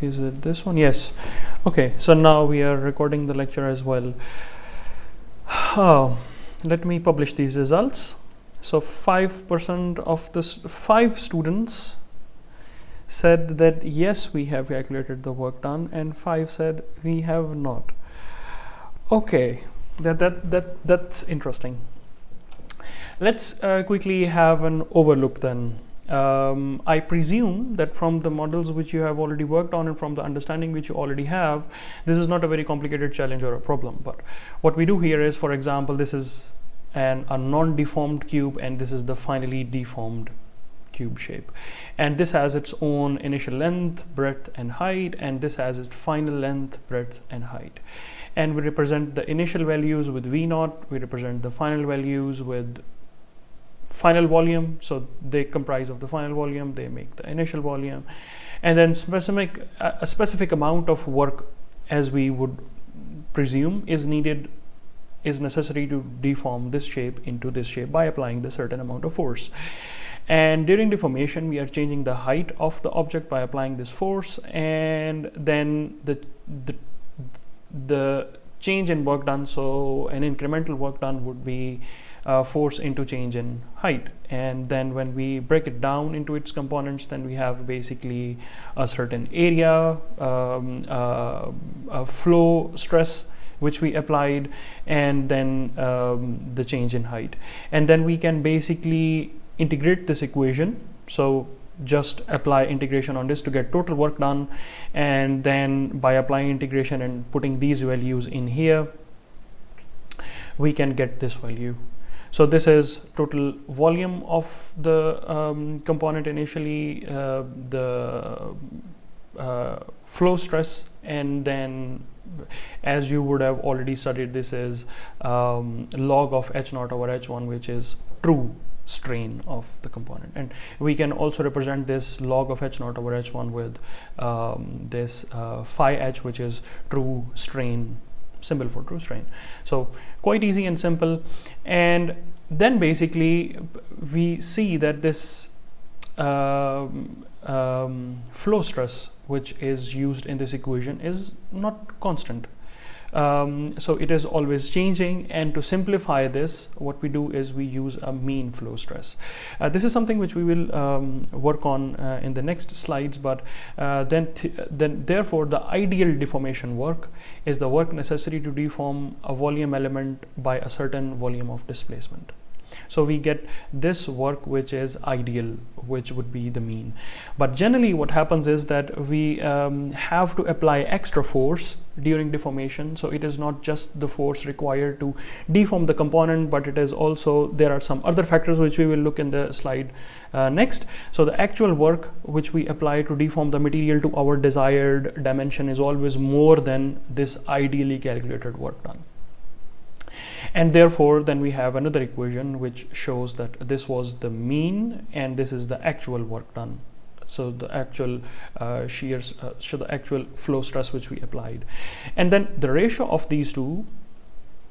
Is it this one? Yes. Okay, so now we are recording the lecture as well. Let me publish these results. So 5% of this, 5 students said that yes, we have calculated the work done, and 5 said we have not. Okay, that's interesting. Let's quickly have an overlook then. I presume that from the models which you have already worked on and from the understanding which you already have, this is not a very complicated challenge or a problem. But what we do here is, for example, this is a non-deformed cube, and this is the finally deformed cube shape, and this has its own initial length, breadth and height, and this has its final length, breadth and height. And we represent the initial values with V0, we represent the final values with final volume, so they comprise of the final volume, they make the initial volume, and then a specific amount of work, as we would presume is necessary to deform this shape into this shape by applying the certain amount of force. And during deformation, we are changing the height of the object by applying this force, and then the change in work done, so an incremental work done would be force into change in height. And then when we break it down into its components, then we have basically a certain area, a flow stress which we applied, and then the change in height. And then we can basically integrate this equation, so just apply integration on this to get total work done, and then by applying integration and putting these values in here, we can get this value. So this is total volume of the component initially, the flow stress, and then, as you would have already studied, this is log of h0 over h1, which is true strain of the component. And we can also represent this log of h0 over h1 with this phi h, which is true strain, symbol for true strain. So quite easy and simple. And then basically we see that this flow stress which is used in this equation is not constant. So it is always changing, and to simplify this, what we do is we use a mean flow stress. This is something which we will work on in the next slides, but then therefore the ideal deformation work is the work necessary to deform a volume element by a certain volume of displacement. So we get this work which is ideal, which would be the mean. But generally what happens is that we have to apply extra force during deformation. So it is not just the force required to deform the component, but it is also, there are some other factors which we will look in the slide next. So the actual work which we apply to deform the material to our desired dimension is always more than this ideally calculated work done. And therefore then we have another equation which shows that this was the mean and this is the actual work done. So the actual shears, so the actual flow stress which we applied, and then the ratio of these two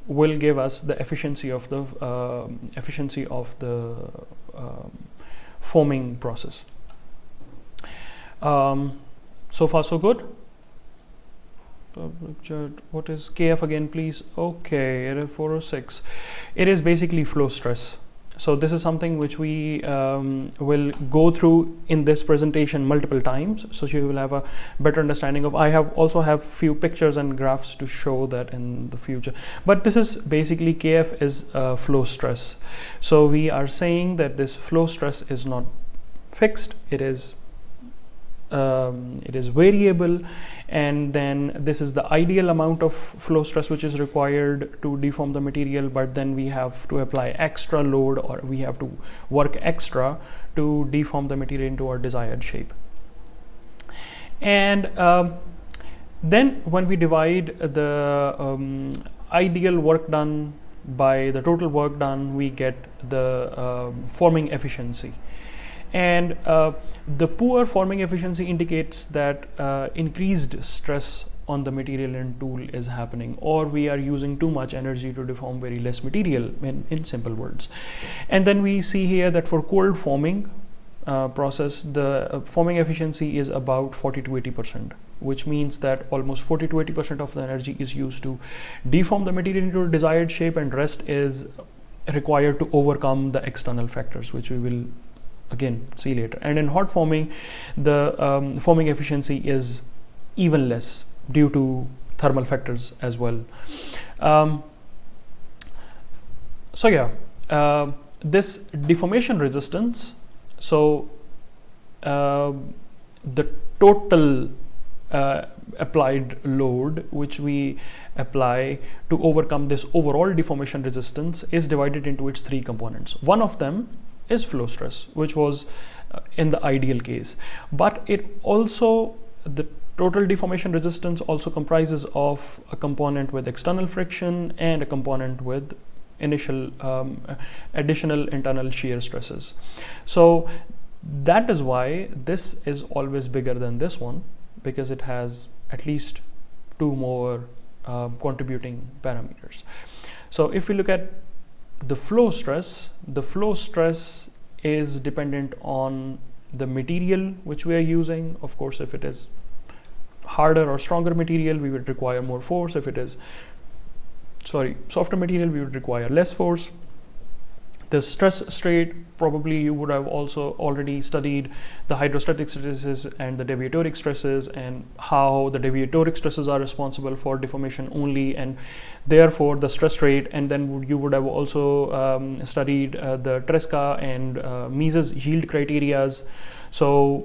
will give us the efficiency of the forming process. So far so good. What is KF again, please? Okay, it is 406. It is basically flow stress. So this is something which we will go through in this presentation multiple times, so you will have a better understanding of. I also have few pictures and graphs to show that in the future, but this is basically KF is flow stress. So we are saying that this flow stress is not fixed, it is variable, and then this is the ideal amount of flow stress which is required to deform the material, but then we have to apply extra load, or we have to work extra to deform the material into our desired shape. And then when we divide the ideal work done by the total work done, we get the forming efficiency. And the poor forming efficiency indicates that increased stress on the material and tool is happening, or we are using too much energy to deform very less material, in simple words. And then we see here that for cold forming, process, the foaming efficiency is about 40 to 80%, which means that almost 40 to 80% of the energy is used to deform the material into a desired shape, and rest is required to overcome the external factors, which we will again see later. And in hot forming, the forming efficiency is even less due to thermal factors as well. This deformation resistance, so the total applied load which we apply to overcome this overall deformation resistance is divided into its three components. One of them is flow stress, which was in the ideal case, but it also, the total deformation resistance also comprises of a component with external friction and a component with initial additional internal shear stresses. So that is why this is always bigger than this one, because it has at least two more contributing parameters. So if we look at the flow stress is dependent on the material which we are using. Of course, if it is harder or stronger material, we would require more force. If it is softer material, we would require less force. The stress straight, probably you would have also already studied the hydrostatic stresses and the deviatoric stresses, and how the deviatoric stresses are responsible for deformation only, and therefore the stress rate. And then you would have also studied the Tresca and Mises yield criterias. So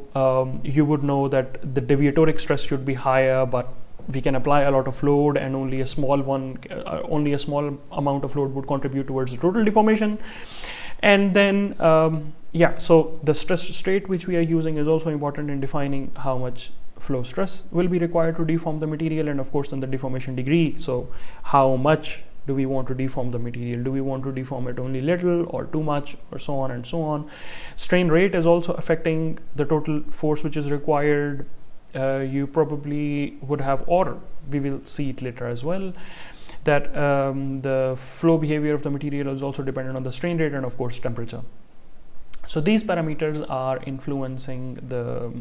you would know that the deviatoric stress should be higher, but we can apply a lot of load, and only a small amount of load would contribute towards the total deformation. And then so the stress straight which we are using is also important in defining how much flow stress will be required to deform the material, and of course then the deformation degree. So how much do we want to deform the material? Do we want to deform it only little or too much, or so on and so on. Strain rate is also affecting the total force which is required. You probably would have, or we will see it later as well, that the flow behavior of the material is also dependent on the strain rate and of course temperature. So these parameters are influencing the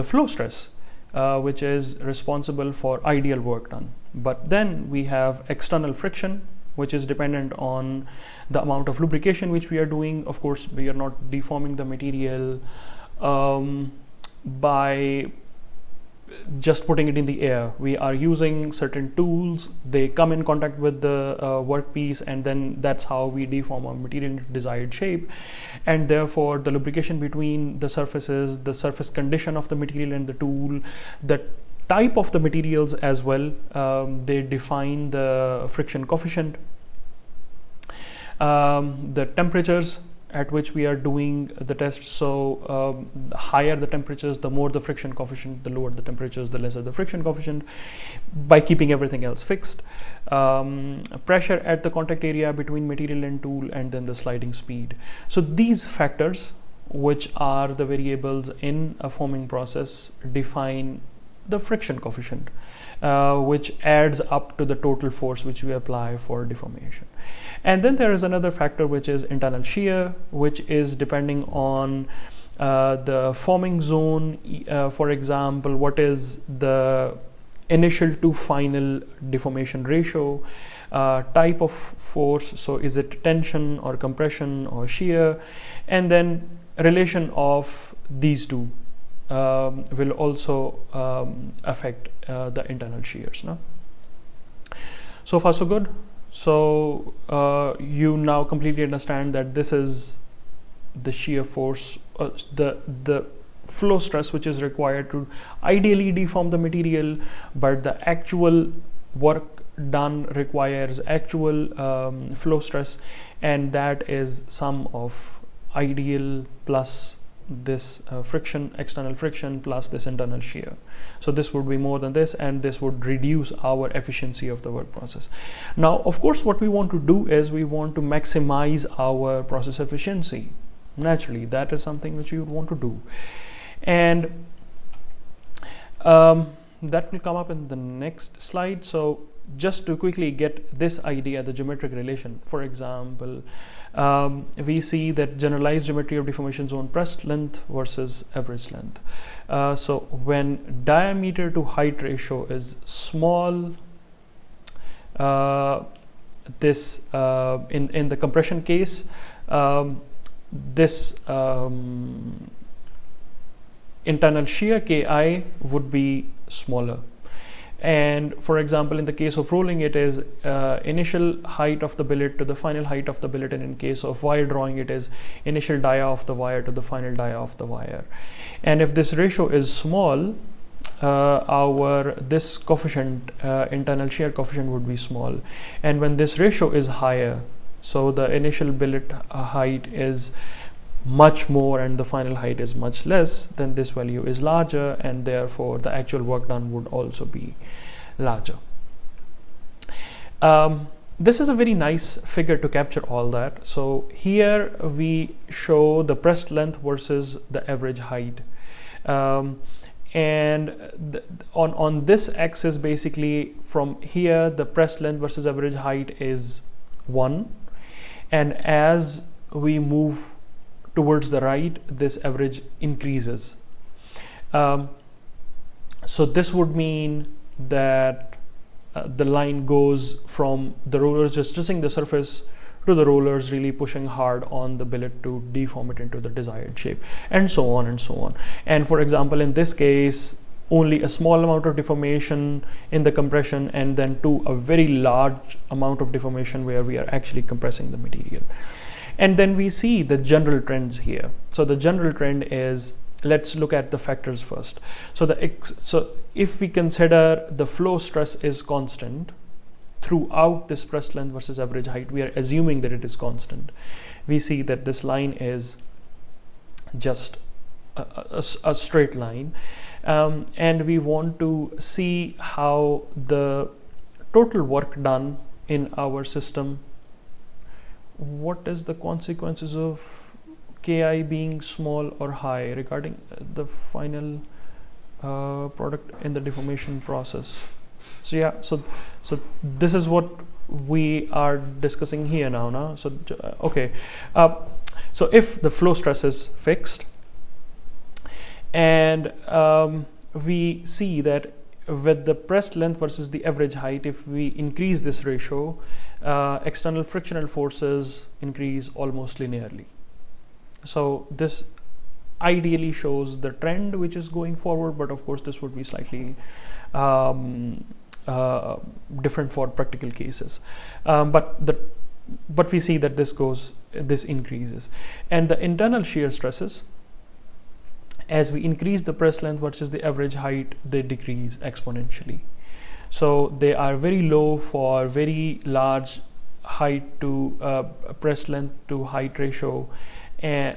flow stress, which is responsible for ideal work done. But then we have external friction, which is dependent on the amount of lubrication which we are doing. Of course, we are not deforming the material by just putting it in the air. We are using certain tools, they come in contact with the workpiece, and then that's how we deform our material into desired shape. And therefore the lubrication between the surfaces, the surface condition of the material and the tool, the type of the materials as well, they define the friction coefficient. The temperatures at which we are doing the test. So the higher the temperatures, the more the friction coefficient, the lower the temperatures, the lesser the friction coefficient, by keeping everything else fixed. Pressure at the contact area between material and tool, and then the sliding speed. So these factors, which are the variables in a forming process, define the friction coefficient, which adds up to the total force which we apply for deformation. And then there is another factor, which is internal shear, which is depending on the forming zone. For example, what is the initial to final deformation ratio, type of force, so is it tension or compression or shear, and then relation of these two will also affect the internal shears. No? So far so good. So you now completely understand that this is the shear force, the flow stress which is required to ideally deform the material, but the actual work done requires actual flow stress, and that is sum of ideal plus this friction, external friction, plus this internal shear. So this would be more than this, and this would reduce our efficiency of the work process. Now, of course, what we want to do is we want to maximize our process efficiency. Naturally, that is something which we would want to do, and that will come up in the next slide. So just to quickly get this idea, the geometric relation, for example, we see that generalized geometry of deformation zone pressed length versus average length. So when diameter to height ratio is small, this in the compression case, this internal shear Ki would be smaller. And for example, in the case of rolling, it is initial height of the billet to the final height of the billet, and in case of wire drawing, it is initial dia of the wire to the final dia of the wire. And if this ratio is small, this coefficient, internal shear coefficient, would be small. And when this ratio is higher, so the initial billet height is much more and the final height is much less, then this value is larger, and therefore the actual work done would also be larger. This is a very nice figure to capture all that. So here we show the pressed length versus the average height. And on this axis, basically from here, the pressed length versus average height is 1. And as we move towards the right, this average increases. So this would mean that the line goes from the rollers just stressing the surface to the rollers really pushing hard on the billet to deform it into the desired shape, and so on and so on. And for example, in this case, only a small amount of deformation in the compression, and then to a very large amount of deformation where we are actually compressing the material. And then we see the general trends here. So the general trend is, let's look at the factors first. So if we consider the flow stress is constant throughout this pressed length versus average height, we are assuming that it is constant. We see that this line is just a straight line, and we want to see how the total work done in our system, what is the consequences of Ki being small or high regarding the final product in the deformation process. So yeah, so this is what we are discussing here now. So okay, so if the flow stress is fixed, and we see that with the pressed length versus the average height, if we increase this ratio, external frictional forces increase almost linearly. So this ideally shows the trend which is going forward, but of course this would be slightly different for practical cases. But we see that this increases, and the internal shear stresses, as we increase the press length versus the average height, they decrease exponentially. So they are very low for very large height to press length to height ratio, and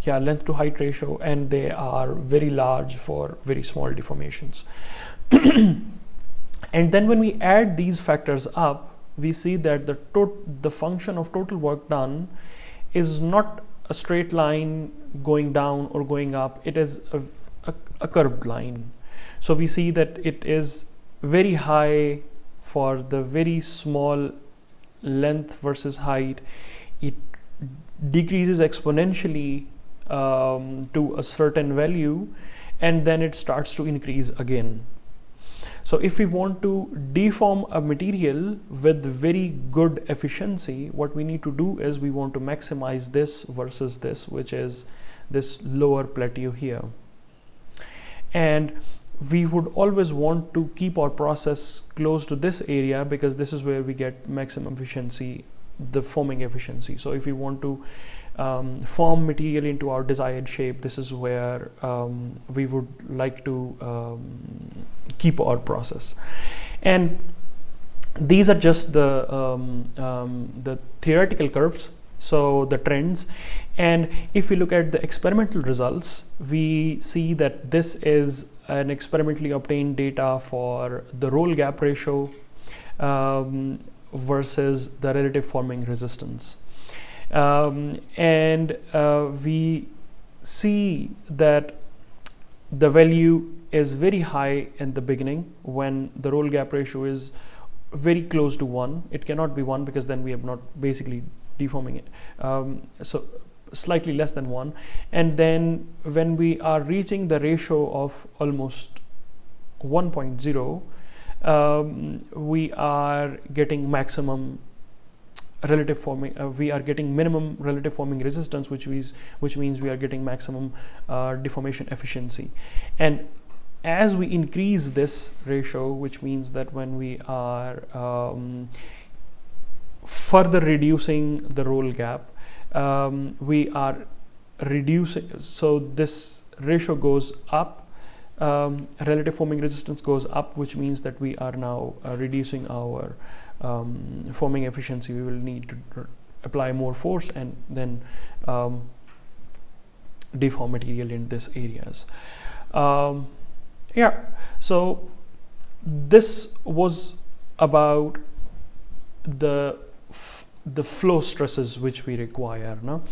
length to height ratio, and they are very large for very small deformations. And then when we add these factors up, we see that the function of total work done is not a straight line going down or going up. It is a curved line. So we see that it is very high for the very small length versus height. It decreases exponentially to a certain value, and then it starts to increase again. So if we want to deform a material with very good efficiency, what we need to do is we want to maximize this versus this, which is this lower plateau here. And we would always want to keep our process close to this area, because this is where we get maximum efficiency, the forming efficiency. So if we want to form material into our desired shape, this is where we would like to keep our process. And these are just the theoretical curves, so the trends. And if we look at the experimental results, we see that this is an experimentally obtained data for the roll gap ratio versus the relative forming resistance. And we see that the value is very high in the beginning when the roll gap ratio is very close to 1. It cannot be 1 because then we are not basically deforming it. So slightly less than 1. And then when we are reaching the ratio of almost 1.0, we are getting maximum relative forming, we are getting minimum relative forming resistance, which means we are getting maximum deformation efficiency. And as we increase this ratio, which means that when we are further reducing the roll gap, we are reducing, so this ratio goes up, relative forming resistance goes up, which means that we are now reducing our forming efficiency. We will need to apply more force and then deform material in these areas. Yeah, so this was about the flow stresses which we require, no?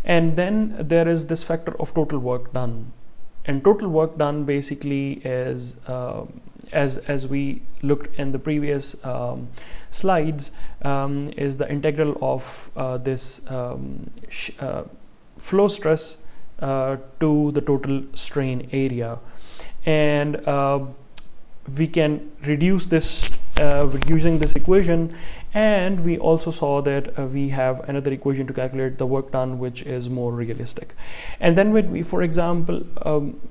And then there is this factor of total work done, and total work done basically is as we looked in the previous slides, is the integral of this flow stress to the total strain area. And we can reduce this using this equation, and we also saw that we have another equation to calculate the work done, which is more realistic. And then when we, for example,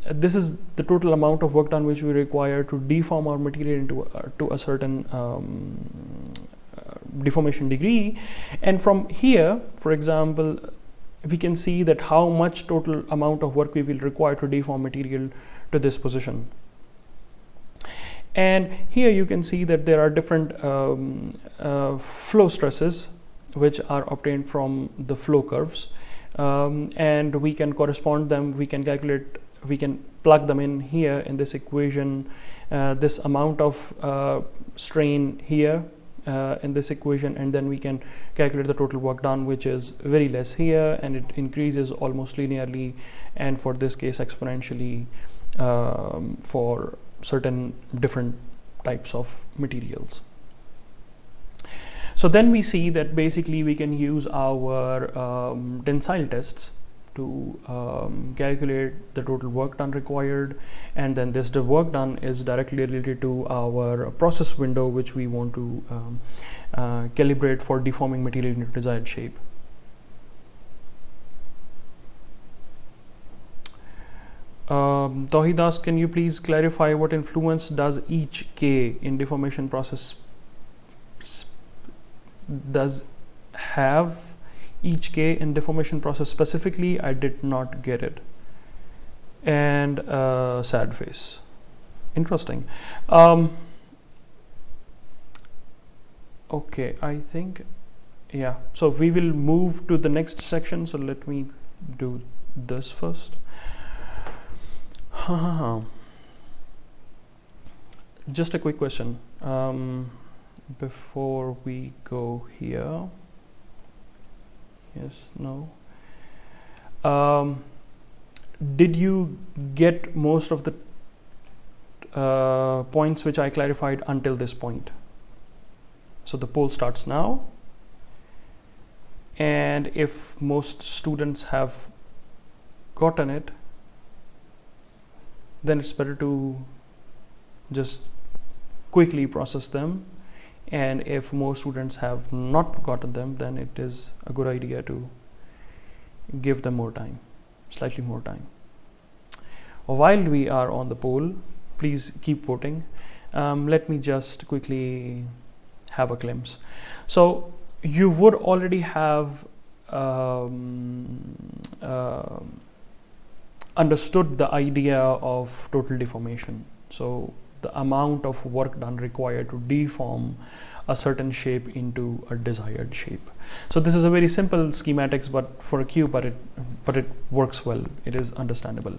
this is the total amount of work done which we require to deform our material into to a certain deformation degree. And from here, for example, we can see that how much total amount of work we will require to deform material to this position. And here you can see that there are different flow stresses which are obtained from the flow curves, and we can correspond them, we can calculate, we can plug them in here in this equation, this amount of strain here in this equation, and then we can calculate the total work done, which is very less here, and it increases almost linearly, and for this case exponentially for certain different types of materials. So then we see that basically we can use our tensile tests to calculate the total work done required, and then the work done is directly related to our process window, which we want to calibrate for deforming material into desired shape. Tawhid asks, can you please clarify what influence does each K in deformation process does have each K in deformation process specifically? I did not get it. And sad face. Interesting. Okay, I think, yeah. So we will move to the next section. So let me do this first. Just a quick question before we go here. Yes, no. Did you get most of the points which I clarified until this point? So the poll starts now, and if most students have gotten it, then it's better to just quickly process them, and if most students have not gotten them, then it is a good idea to give them more time, slightly more time. While we are on the poll, please keep voting. Let me just quickly have a glimpse. So you would already have understood the idea of total deformation. So the amount of work done required to deform a certain shape into a desired shape. So this is a very simple schematics, but for a cube, but it works well. It is understandable.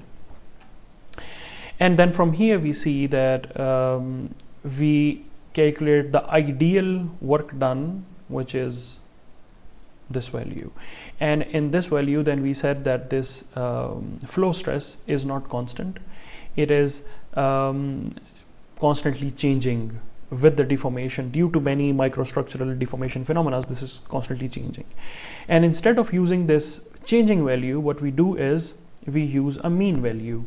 And then from here we see that we calculate the ideal work done, which is this value, and in this value then we said that this flow stress is not constant. it is constantly changing with the deformation due to many microstructural deformation phenomena. This is constantly changing, and instead of using this changing value, what we do is we use a mean value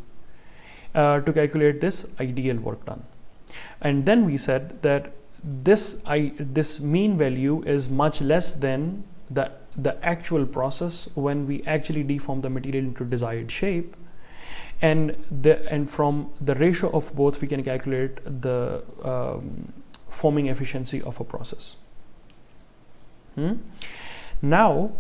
to calculate this ideal work done. And then we said that this mean value is much less than the actual process when we actually deform the material into desired shape, and from the ratio of both we can calculate the forming efficiency of a process. Now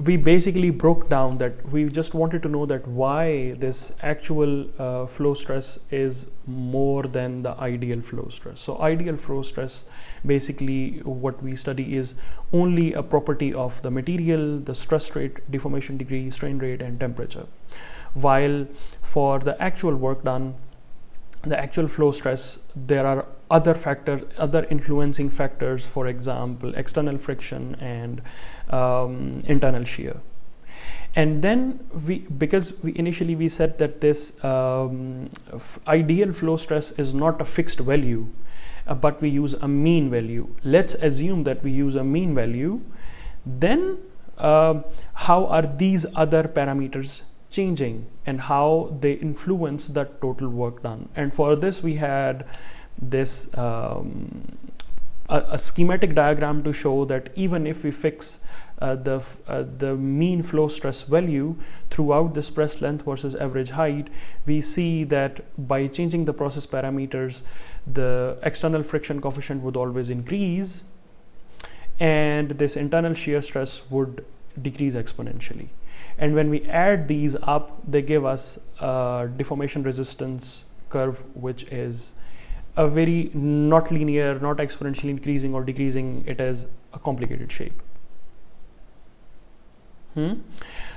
we basically broke down that we just wanted to know that why this actual flow stress is more than the ideal flow stress. So ideal flow stress, basically what we study is only a property of the material, the stress rate, deformation degree, strain rate, and temperature. While for the actual work done, the actual flow stress, there are other factors, other influencing factors, for example, external friction and internal shear. And then because we initially said that this ideal flow stress is not a fixed value, but we use a mean value. Let's assume that we use a mean value. Then how are these other parameters changing and how they influence the total work done? And for this we had this a schematic diagram to show that even if we fix the mean flow stress value throughout this press length versus average height, we see that by changing the process parameters, the external friction coefficient would always increase and this internal shear stress would decrease exponentially. And when we add these up, they give us a deformation resistance curve, which is a very not linear, not exponentially increasing or decreasing. It is a complicated shape.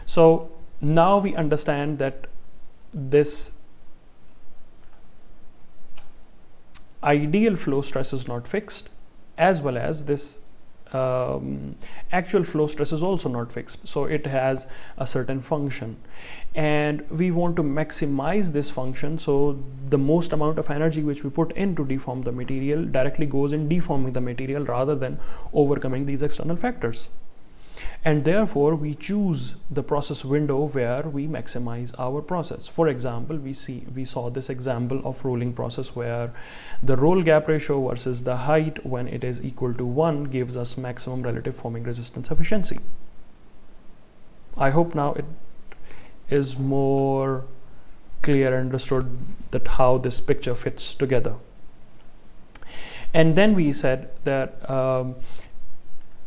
So now we understand that this ideal flow stress is not fixed, as well as this actual flow stress is also not fixed, so it has a certain function, and we want to maximize this function. So the most amount of energy which we put in to deform the material directly goes in deforming the material rather than overcoming these external factors. And therefore we choose the process window where we maximize our process. For example, we saw this example of rolling process where the roll gap ratio versus the height when it is equal to 1 gives us maximum relative forming resistance efficiency. I hope now it is more clear and understood that how this picture fits together. And then we said that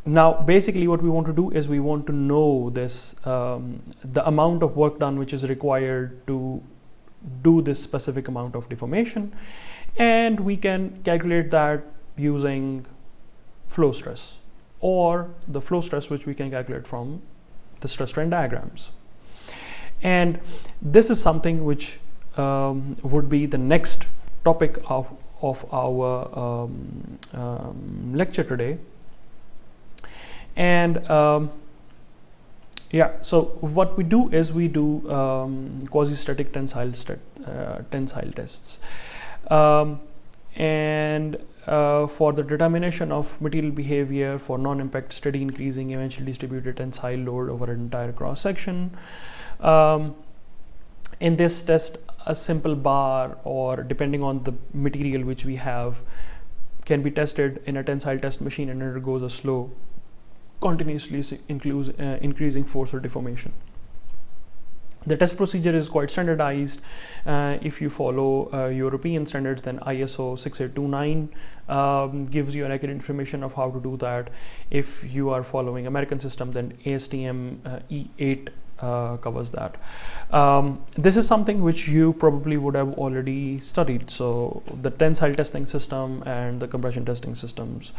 now basically what we want to do is we want to know this the amount of work done which is required to do this specific amount of deformation, and we can calculate that using flow stress or the flow stress which we can calculate from the stress strain diagrams. And this is something which would be the next topic of our lecture today. And yeah, so what we do is we do quasi-static tensile tests, and for the determination of material behavior for non-impact steady increasing eventually distributed tensile load over an entire cross section. In this test, a simple bar, or depending on the material which we have, can be tested in a tensile test machine and undergoes a slow continuously increasing force or deformation. The test procedure is quite standardized. If you follow European standards, then ISO 6829 gives you an accurate information of how to do that. If you are following American system, then ASTM E8 covers that. This is something which you probably would have already studied. So the tensile testing system and the compression testing systems.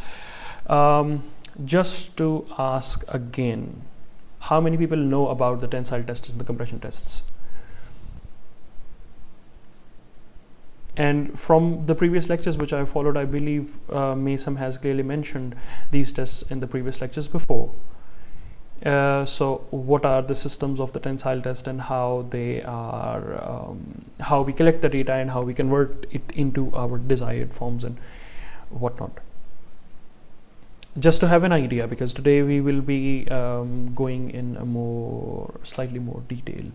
Just to ask again, how many people know about the tensile tests and the compression tests? And from the previous lectures which I followed, I believe Mason has clearly mentioned these tests in the previous lectures before. So what are the systems of the tensile test and how they are, how we collect the data and how we convert it into our desired forms and whatnot. Just to have an idea, because today we will be going in a slightly more detail.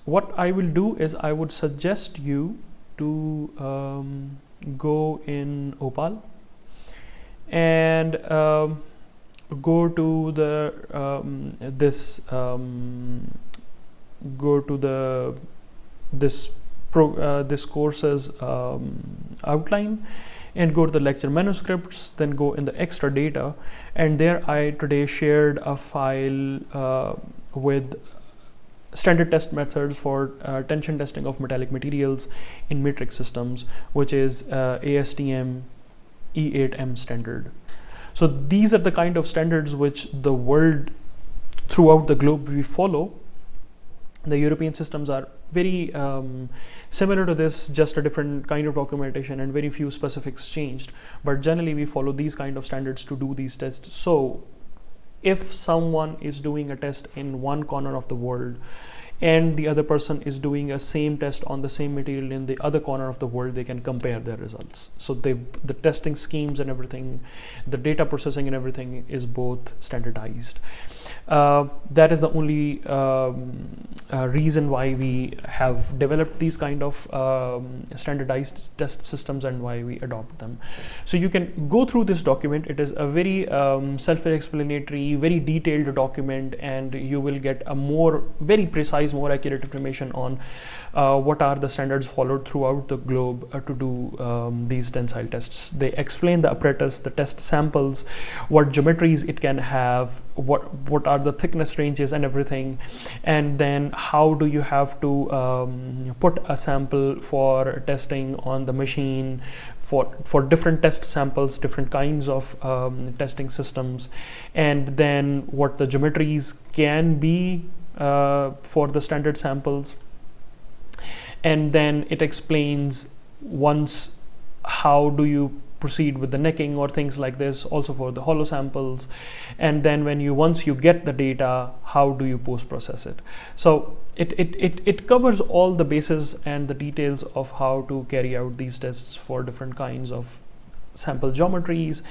What I will do is I would suggest you to go in Opal and go to the this course's outline, and go to the lecture manuscripts, then go in the extra data, and there I today shared a file with standard test methods for tension testing of metallic materials in matrix systems, which is ASTM E8M standard. So these are the kind of standards which the world throughout the globe we follow. The European systems are very similar to this, just a different kind of documentation and very few specifics changed. But generally we follow these kind of standards to do these tests. So if someone is doing a test in one corner of the world and the other person is doing a same test on the same material in the other corner of the world, they can compare their results. So the testing schemes and everything, the data processing and everything is both standardized. That is the only reason why we have developed these kind of standardized test systems and why we adopt them. So you can go through this document. It is a very self-explanatory, very detailed document, and you will get a very precise, more accurate information on what are the standards followed throughout the globe to do these tensile tests. They explain the apparatus, the test samples, what geometries it can have, what are the thickness ranges and everything, and then how do you have to put a sample for testing on the machine for different test samples, different kinds of testing systems, and then what the geometries can be for the standard samples. And then it explains once how do you proceed with the necking or things like this, also for the hollow samples. And then once you get the data, how do you post process it? So it covers all the bases and the details of how to carry out these tests for different kinds of sample geometries.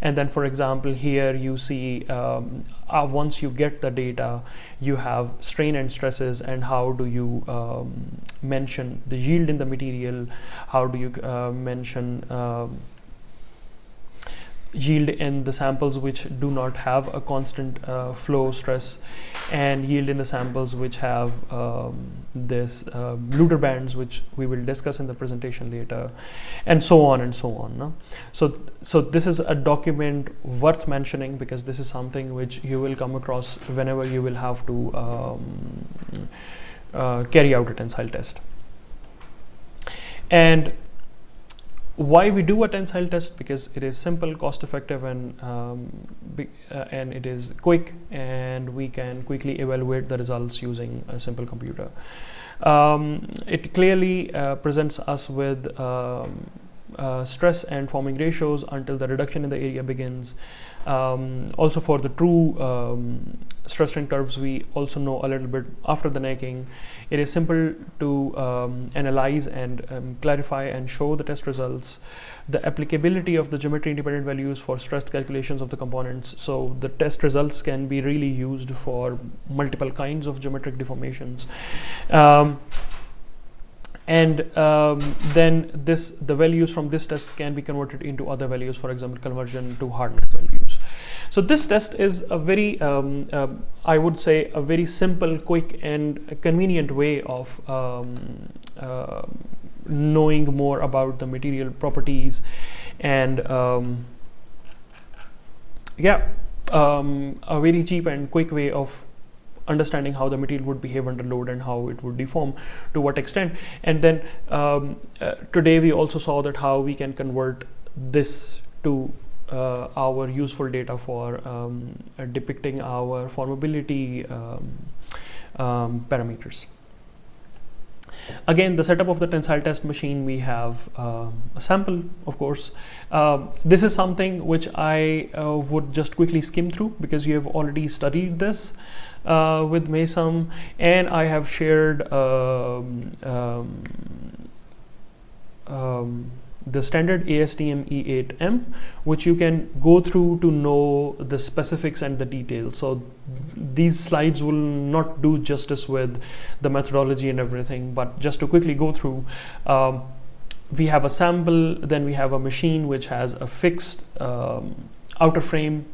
And then, for example, here you see once you get the data, you have strain and stresses, and how do you mention the yield in the material, how do you mention yield in the samples which do not have a constant flow stress, and yield in the samples which have this Luder bands, which we will discuss in the presentation later, and so on and so on. No? So this is a document worth mentioning, because this is something which you will come across whenever you will have to carry out a tensile test. And why we do a tensile test? Because it is simple, cost effective, and it is quick, and we can quickly evaluate the results using a simple computer. It clearly presents us with stress and forming ratios until the reduction in the area begins. Also for the true stress strain curves, we also know a little bit after the necking. It is simple to analyze and clarify and show the test results, the applicability of the geometry independent values for stress calculations of the components. So the test results can be really used for multiple kinds of geometric deformations. And then the values from this test can be converted into other values, for example, conversion to hardness values. So this test is a very, I would say, a very simple, quick, and convenient way of knowing more about the material properties, and a very cheap and quick way of understanding how the material would behave under load and how it would deform to what extent. And then today we also saw that how we can convert this to our useful data for depicting our formability parameters. Again, the setup of the tensile test machine, we have a sample, of course. This is something which I would just quickly skim through because you have already studied this with MESAM, and I have shared the standard ASTM E8M, which you can go through to know the specifics and the details. So these slides will not do justice with the methodology and everything, but just to quickly go through, we have a sample, then we have a machine which has a fixed outer frame,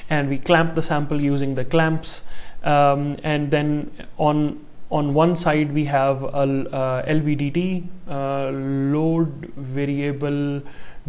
and we clamp the sample using the clamps, and then on one side we have a LVDT, load variable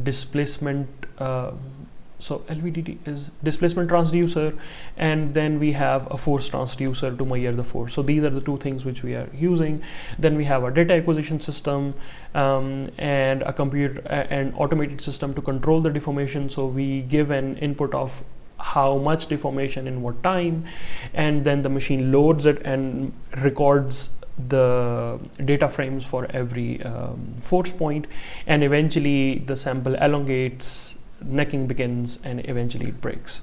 displacement, so LVDT is displacement transducer, and then we have a force transducer to measure the force. So these are the two things which we are using. Then we have a data acquisition system and a computer and automated system to control the deformation. So we give an input of how much deformation in what time, and then the machine loads it and records the data frames for every force point, and eventually the sample elongates, necking begins, and eventually it breaks.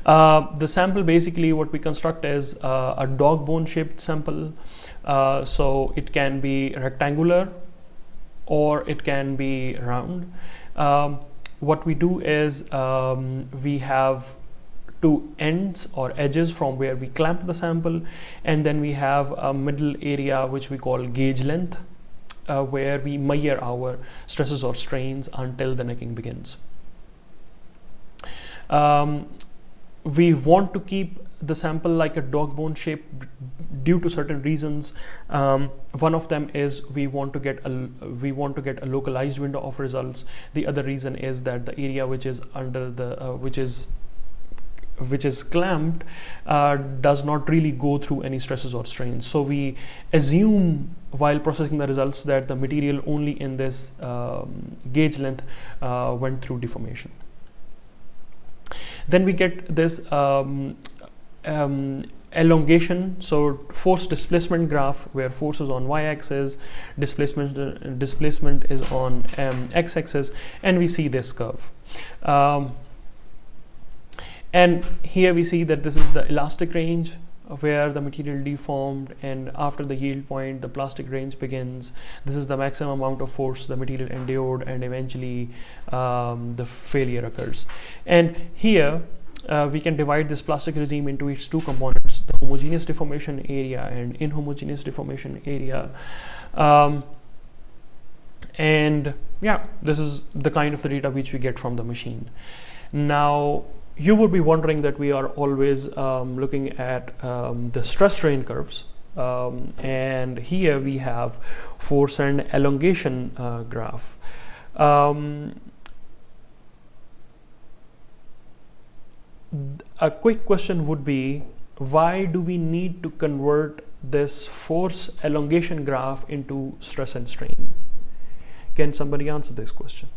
The sample, basically what we construct is a dog bone shaped sample, so it can be rectangular or it can be round. What we do is we have two ends or edges from where we clamp the sample, and then we have a middle area which we call gauge length, where we measure our stresses or strains until the necking begins. We want to keep the sample like a dog bone shape due to certain reasons. One of them is we want to get a localized window of results. The other reason is that the area which is under the which is clamped does not really go through any stresses or strains. So we assume while processing the results that the material only in this gauge length went through deformation. Then we get this elongation, so force displacement graph where force is on y-axis, displacement is on x-axis, and we see this curve. And here we see that this is the elastic range where the material deformed, and after the yield point the plastic range begins. This is the maximum amount of force the material endured, and eventually the failure occurs. And here we can divide this plastic regime into its two components, the homogeneous deformation area and inhomogeneous deformation area. And yeah, this is the kind of the data which we get from the machine. Now you would be wondering that we are always looking at the stress strain curves, and here we have force and elongation graph. A quick question would be, why do we need to convert this force elongation graph into stress and strain? Can somebody answer this question?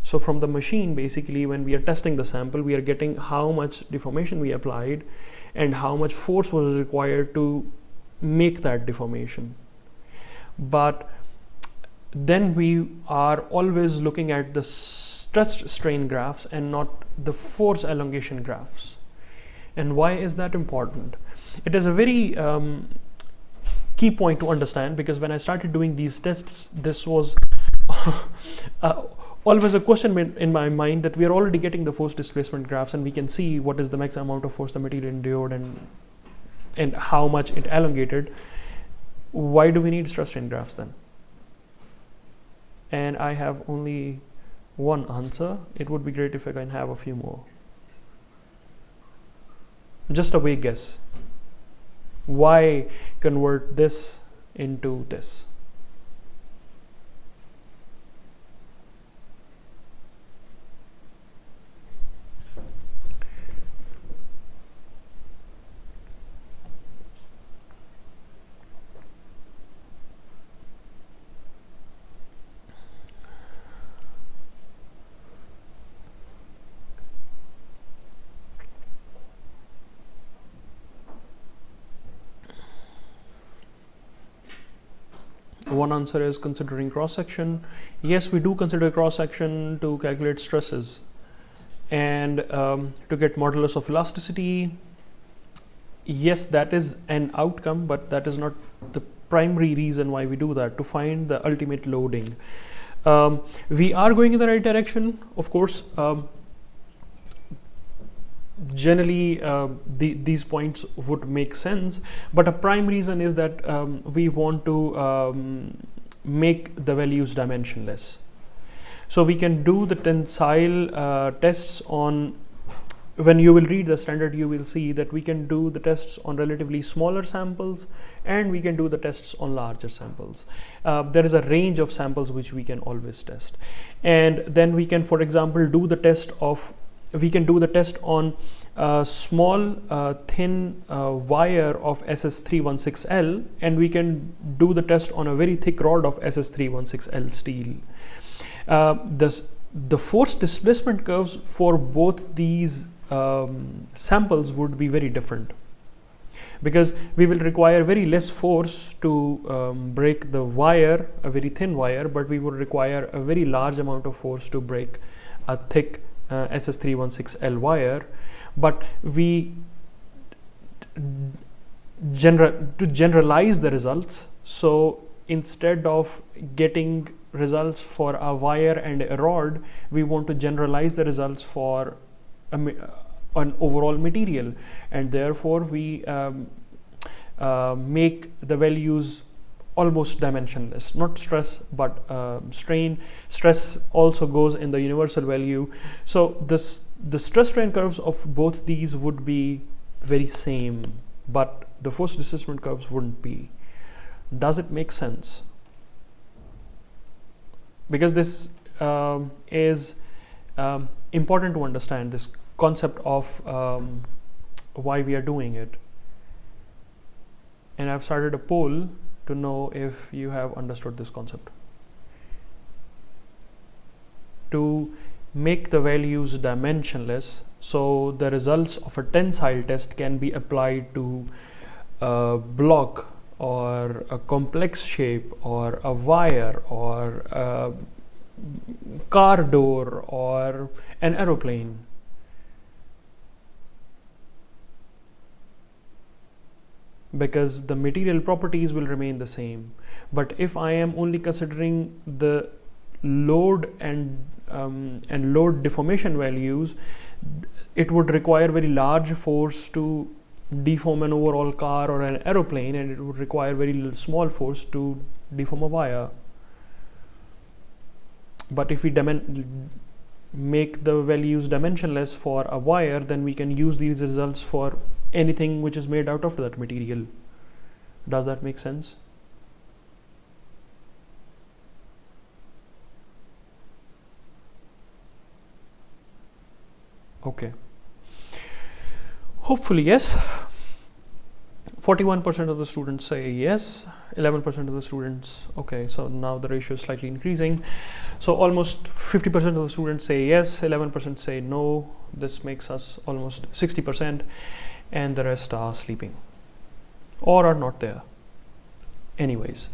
So from the machine, basically, when we are testing the sample, we are getting how much deformation we applied and how much force was required to make that deformation. But then we are always looking at the stress strain graphs and not the force elongation graphs. And why is that important? It is a very key point to understand, because when I started doing these tests, this was always a question in my mind, that we are already getting the force displacement graphs and we can see what is the maximum amount of force the material endured and how much it elongated. Why do we need stress strain graphs then? And I have only one answer. It would be great if I can have a few more. Just a vague guess. Why convert this into this? One answer is considering cross section. Yes, we do consider cross section to calculate stresses and to get modulus of elasticity. Yes, that is an outcome, but that is not the primary reason why we do that, to find the ultimate loading. We are going in the right direction, of course. Generally, these points would make sense, but a prime reason is that we want to make the values dimensionless. So we can do the tensile tests on, when you will read the standard, you will see that we can do the tests on relatively smaller samples and we can do the tests on larger samples. There is a range of samples which we can always test. And then we can, for example, do the test on a small thin wire of SS316L, and we can do the test on a very thick rod of SS316L steel. The force displacement curves for both these samples would be very different, because we will require very less force to break the wire, a very thin wire, but we would require a very large amount of force to break a thick SS316L wire. But we generalize the results, so instead of getting results for a wire and a rod, we want to generalize the results for an overall material, and therefore we make the values almost dimensionless. Not stress, but strain. Stress also goes in the universal value. So the stress strain curves of both these would be very same, but the force displacement curves wouldn't be. Does it make sense? Because this is important to understand, this concept of why we are doing it. And I've started a poll to know if you have understood this concept. To make the values dimensionless, so the results of a tensile test can be applied to a block or a complex shape or a wire or a car door or an aeroplane. Because the material properties will remain the same. But if I am only considering the load and load deformation values, it would require very large force to deform an overall car or an aeroplane, and it would require very small force to deform a wire. But if we make the values dimensionless for a wire, then we can use these results for anything which is made out of that material. Does that make sense? Okay. Hopefully, yes. 41% of the students say yes, 11% of the students, okay, so now the ratio is slightly increasing. So almost 50% of the students say yes, 11% say no. This makes us almost 60%, and the rest are sleeping or are not there. Anyways,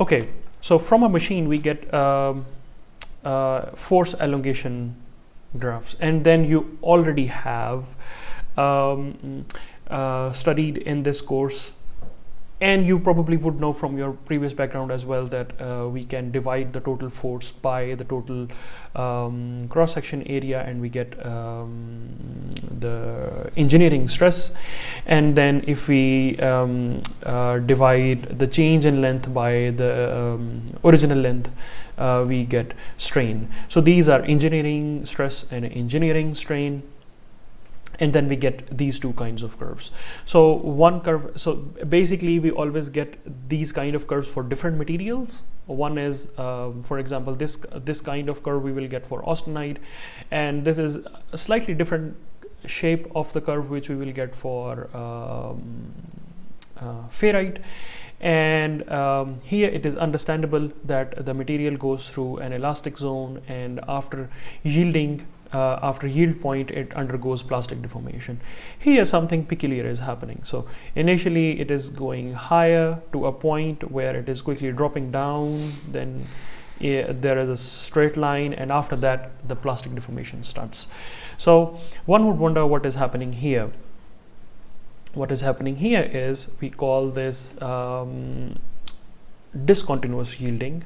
okay, so from a machine we get force elongation graphs, and then you already have studied in this course, and you probably would know from your previous background as well that we can divide the total force by the total cross-section area, and we get the engineering stress. And then if we divide the change in length by the original length, we get strain. So these are engineering stress and engineering strain. And then we get these two kinds of curves. So one curve, so basically we always get these kind of curves for different materials. One is, for example, this kind of curve we will get for austenite, and this is a slightly different shape of the curve which we will get for ferrite. And here it is understandable that the material goes through an elastic zone, and after yielding after yield point, it undergoes plastic deformation. Here something peculiar is happening. So initially it is going higher to a point where it is quickly dropping down, then there is a straight line, and after that the plastic deformation starts. So one would wonder what is happening here. What is happening here is, we call this discontinuous yielding,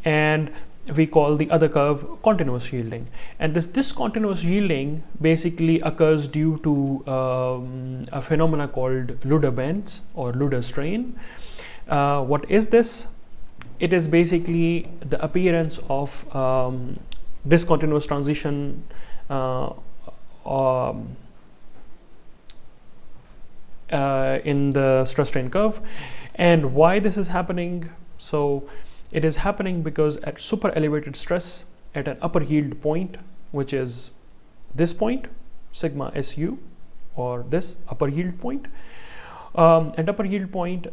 and we call the other curve continuous yielding. And this discontinuous yielding basically occurs due to a phenomena called Luder bands or Luder strain. What is this? It is basically the appearance of discontinuous transition in the stress strain curve. And why this is happening? So it is happening because at super elevated stress at an upper yield point, which is this point, sigma SU, or this upper yield point, at upper yield point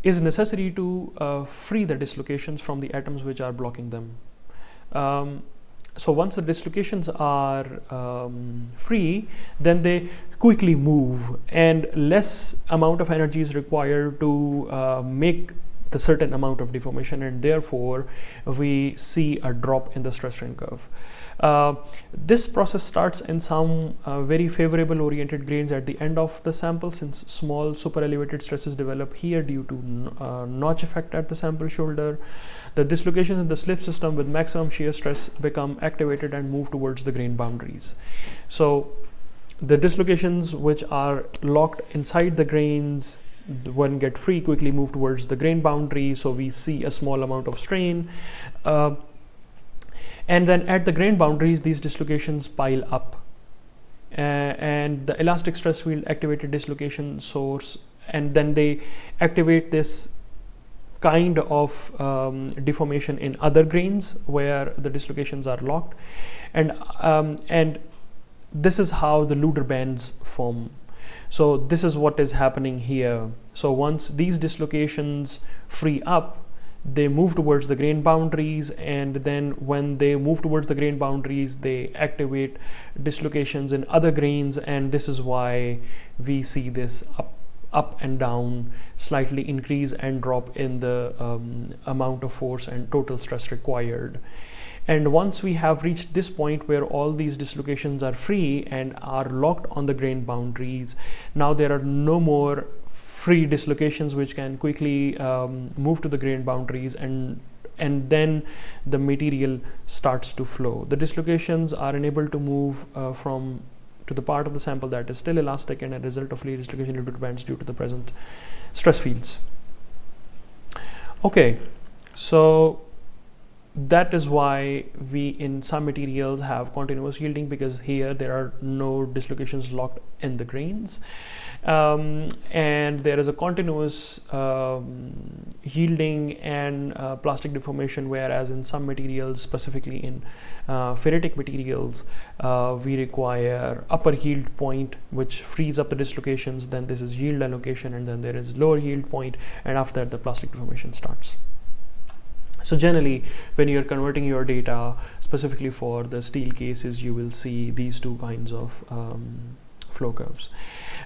is necessary to free the dislocations from the atoms which are blocking them. So once the dislocations are free, then they quickly move, and less amount of energy is required to make the certain amount of deformation, and therefore we see a drop in the stress strain curve. This process starts in some very favorable oriented grains at the end of the sample, since small super elevated stresses develop here due to notch effect at the sample shoulder. The dislocations in the slip system with maximum shear stress become activated and move towards the grain boundaries. So the dislocations which are locked inside the grains, when get free, quickly move towards the grain boundary, so we see a small amount of strain. And then at the grain boundaries, these dislocations pile up, and the elastic stress field activated dislocation source, and then they activate this kind of deformation in other grains where the dislocations are locked, and this is how the Luder bands form. So this is what is happening here. So once these dislocations free up, they move towards the grain boundaries, and then when they move towards the grain boundaries, they activate dislocations in other grains, and this is why we see this up and down, slightly increase and drop in the amount of force and total stress required. And once we have reached this point where all these dislocations are free and are locked on the grain boundaries, now there are no more free dislocations which can quickly move to the grain boundaries, and then the material starts to flow. The dislocations are enabled to move to the part of the sample that is still elastic, and a result of free dislocation Luder bands due to the present stress fields. Okay, so that is why we in some materials have continuous yielding, because here there are no dislocations locked in the grains, and there is a continuous yielding and plastic deformation, whereas in some materials, specifically in ferritic materials, we require upper yield point which frees up the dislocations, then this is yield allocation, and then there is lower yield point, and after that the plastic deformation starts. So generally, when you're converting your data, specifically for the steel cases, you will see these two kinds of flow curves.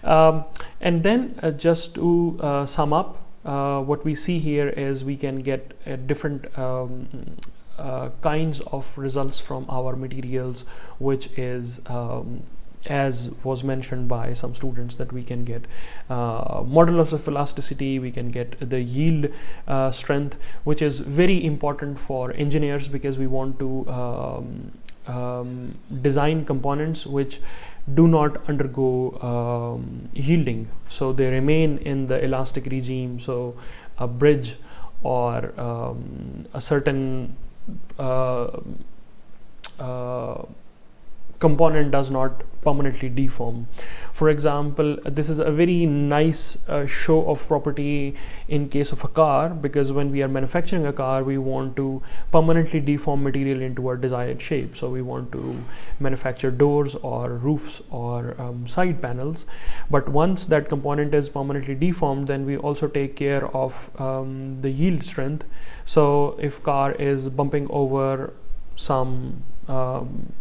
And then just to sum up, what we see here is we can get different kinds of results from our materials, which is as was mentioned by some students, that we can get modulus of elasticity, we can get the yield strength, which is very important for engineers, because we want to design components which do not undergo yielding, so they remain in the elastic regime. So a bridge or a certain component does not permanently deform. For example, this is a very nice show of property in case of a car, because when we are manufacturing a car, we want to permanently deform material into our desired shape. So we want to manufacture doors or roofs or side panels, but once that component is permanently deformed, then we also take care of the yield strength. So if car is bumping over some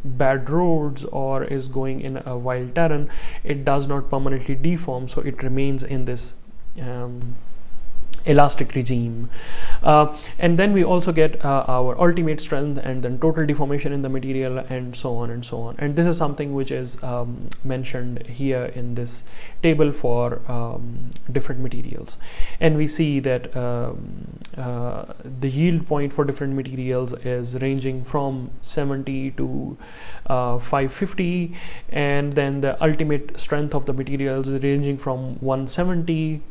bad roads or is going in a wild terrain, it does not permanently deform, so it remains in this elastic regime. And then we also get our ultimate strength and then total deformation in the material, and so on and so on. And this is something which is mentioned here in this table for different materials. And we see that the yield point for different materials is ranging from 70 to 550, and then the ultimate strength of the materials is ranging from 170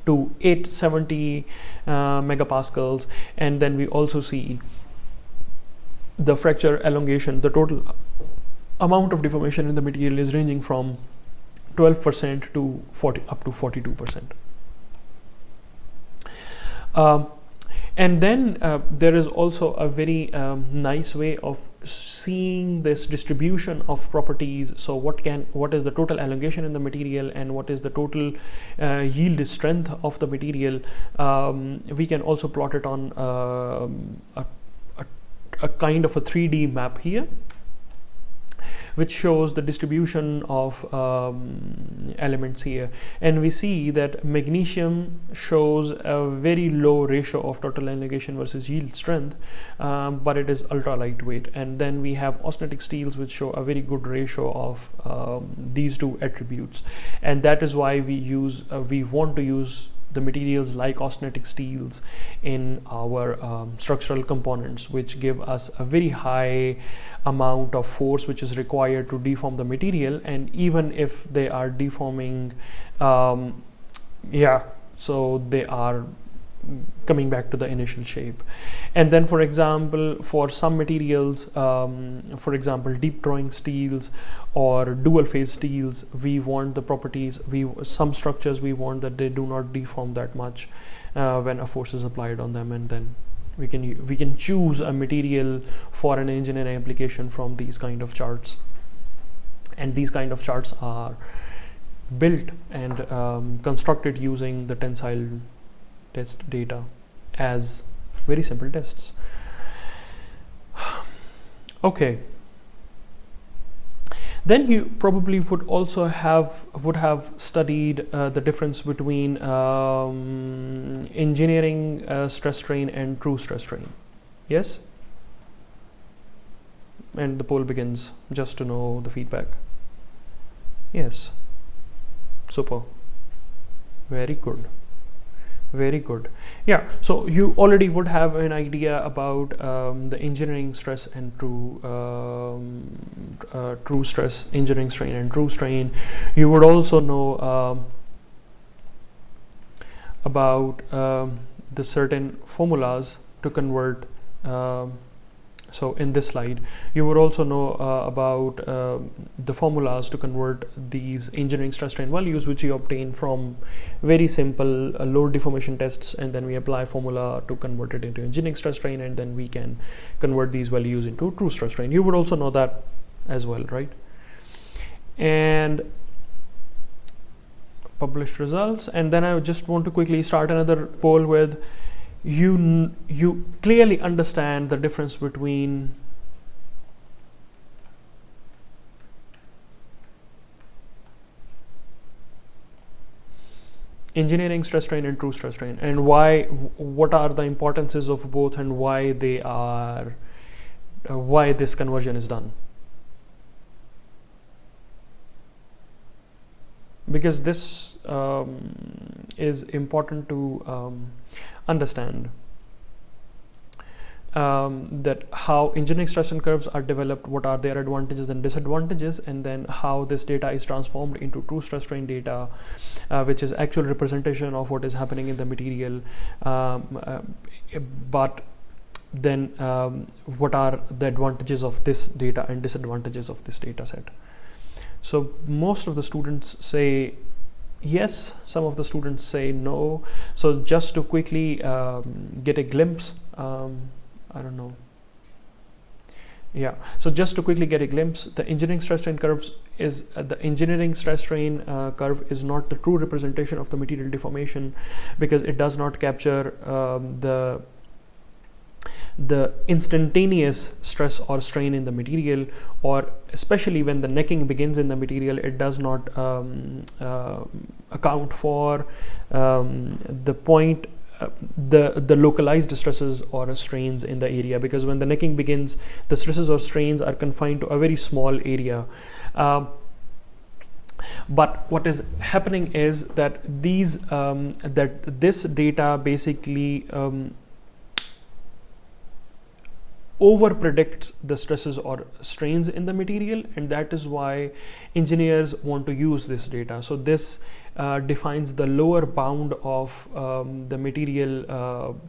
to 870 megapascals. And then we also see the fracture elongation, the total amount of deformation in the material is ranging from 12% to 40 up to 42%. And then there is also a very nice way of seeing this distribution of properties. So what is the total elongation in the material and what is the total yield strength of the material? We can also plot it on a kind of a 3D map here, which shows the distribution of elements here. And we see that magnesium shows a very low ratio of total elongation versus yield strength, but it is ultra lightweight. And then we have austenitic steels, which show a very good ratio of these two attributes. And that is why we want to use the materials like austenitic steels in our structural components, which give us a very high amount of force which is required to deform the material. And even if they are deforming, so they are coming back to the initial shape. And then, for example, for some materials, for example deep drawing steels or dual phase steels, we want the properties, some structures we want that they do not deform that much when a force is applied on them. And then we can choose a material for an engineering application from these kind of charts. And these kind of charts are built and constructed using the tensile test data as very simple tests. Okay. Then you probably would also have studied the difference between engineering stress strain and true stress strain. Yes? And the poll begins, just to know the feedback. Yes. Super. Very good. Very good. Yeah, so you already would have an idea about the engineering stress and true stress, engineering strain and true strain. You would also know about the certain formulas to convert. So in this slide, you would also know about the formulas to convert these engineering stress strain values, which you obtain from very simple load deformation tests, and then we apply formula to convert it into engineering stress strain, and then we can convert these values into true stress strain. You would also know that as well, right? And published results. And then I just want to quickly start another poll with you clearly understand the difference between engineering stress strain and true stress strain, and what are the importances of both, and why they are why this conversion is done. Because this is important to understand that how engineering stress strain curves are developed, what are their advantages and disadvantages, and then how this data is transformed into true stress strain data, which is actual representation of what is happening in the material. But then what are the advantages of this data and disadvantages of this data set? So most of the students say yes, some of the students say no. So just to quickly get a glimpse, I don't know. Yeah, so just to quickly get a glimpse, the engineering stress strain curves is the engineering stress strain curve is not the true representation of the material deformation, because it does not capture the instantaneous stress or strain in the material, or especially when the necking begins in the material, it does not account for the point the localized stresses or strains in the area, because when the necking begins, the stresses or strains are confined to a very small area. But what is happening is that this data basically over predicts the stresses or strains in the material, and that is why engineers want to use this data. So this defines the lower bound of the material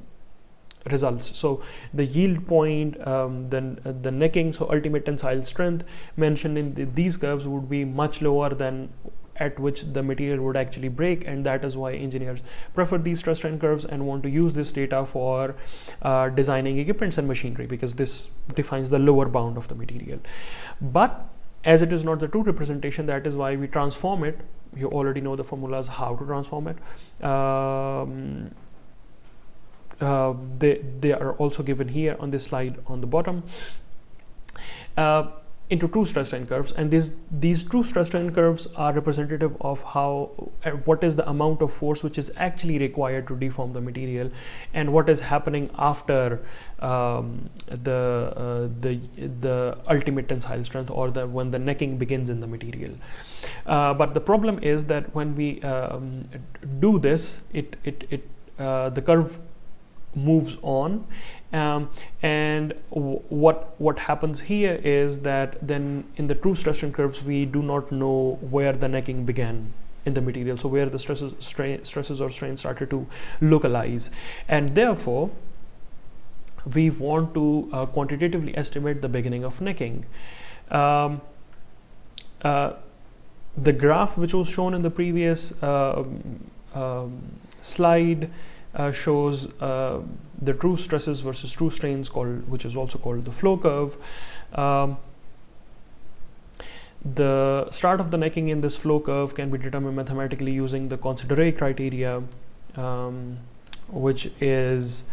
results. So the yield point, then the necking, so ultimate tensile strength mentioned in these curves would be much lower than at which the material would actually break, and that is why engineers prefer these stress strain curves and want to use this data for designing equipments and machinery, because this defines the lower bound of the material. But as it is not the true representation, that is why we transform it. You already know the formulas how to transform it. They are also given here on this slide on the bottom, into true stress strain curves, and these true stress strain curves are representative of what is the amount of force which is actually required to deform the material, and what is happening after the ultimate tensile strength, or when the necking begins in the material. But the problem is that when we do this, the curve moves on, and what happens here is that then in the true stress strain curves we do not know where the necking began in the material, so where the stresses or strains started to localize, and therefore we want to quantitatively estimate the beginning of necking. The graph which was shown in the previous slide shows the true stresses versus true strains, which is also called the flow curve. The start of the necking in this flow curve can be determined mathematically using the considerate criteria, which is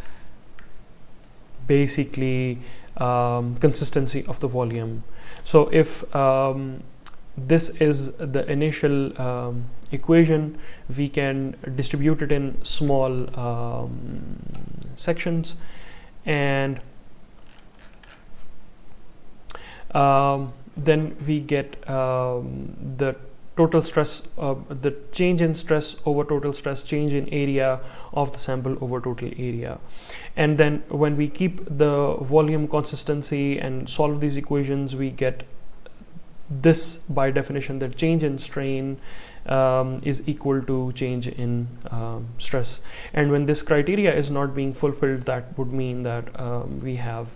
basically consistency of the volume. So if this is the initial equation, we can distribute it in small sections, and then we get the total stress, the change in stress over total stress, change in area of the sample over total area. And then when we keep the volume consistency and solve these equations, we get this by definition, that change in strain is equal to change in stress. And when this criteria is not being fulfilled, that would mean that we have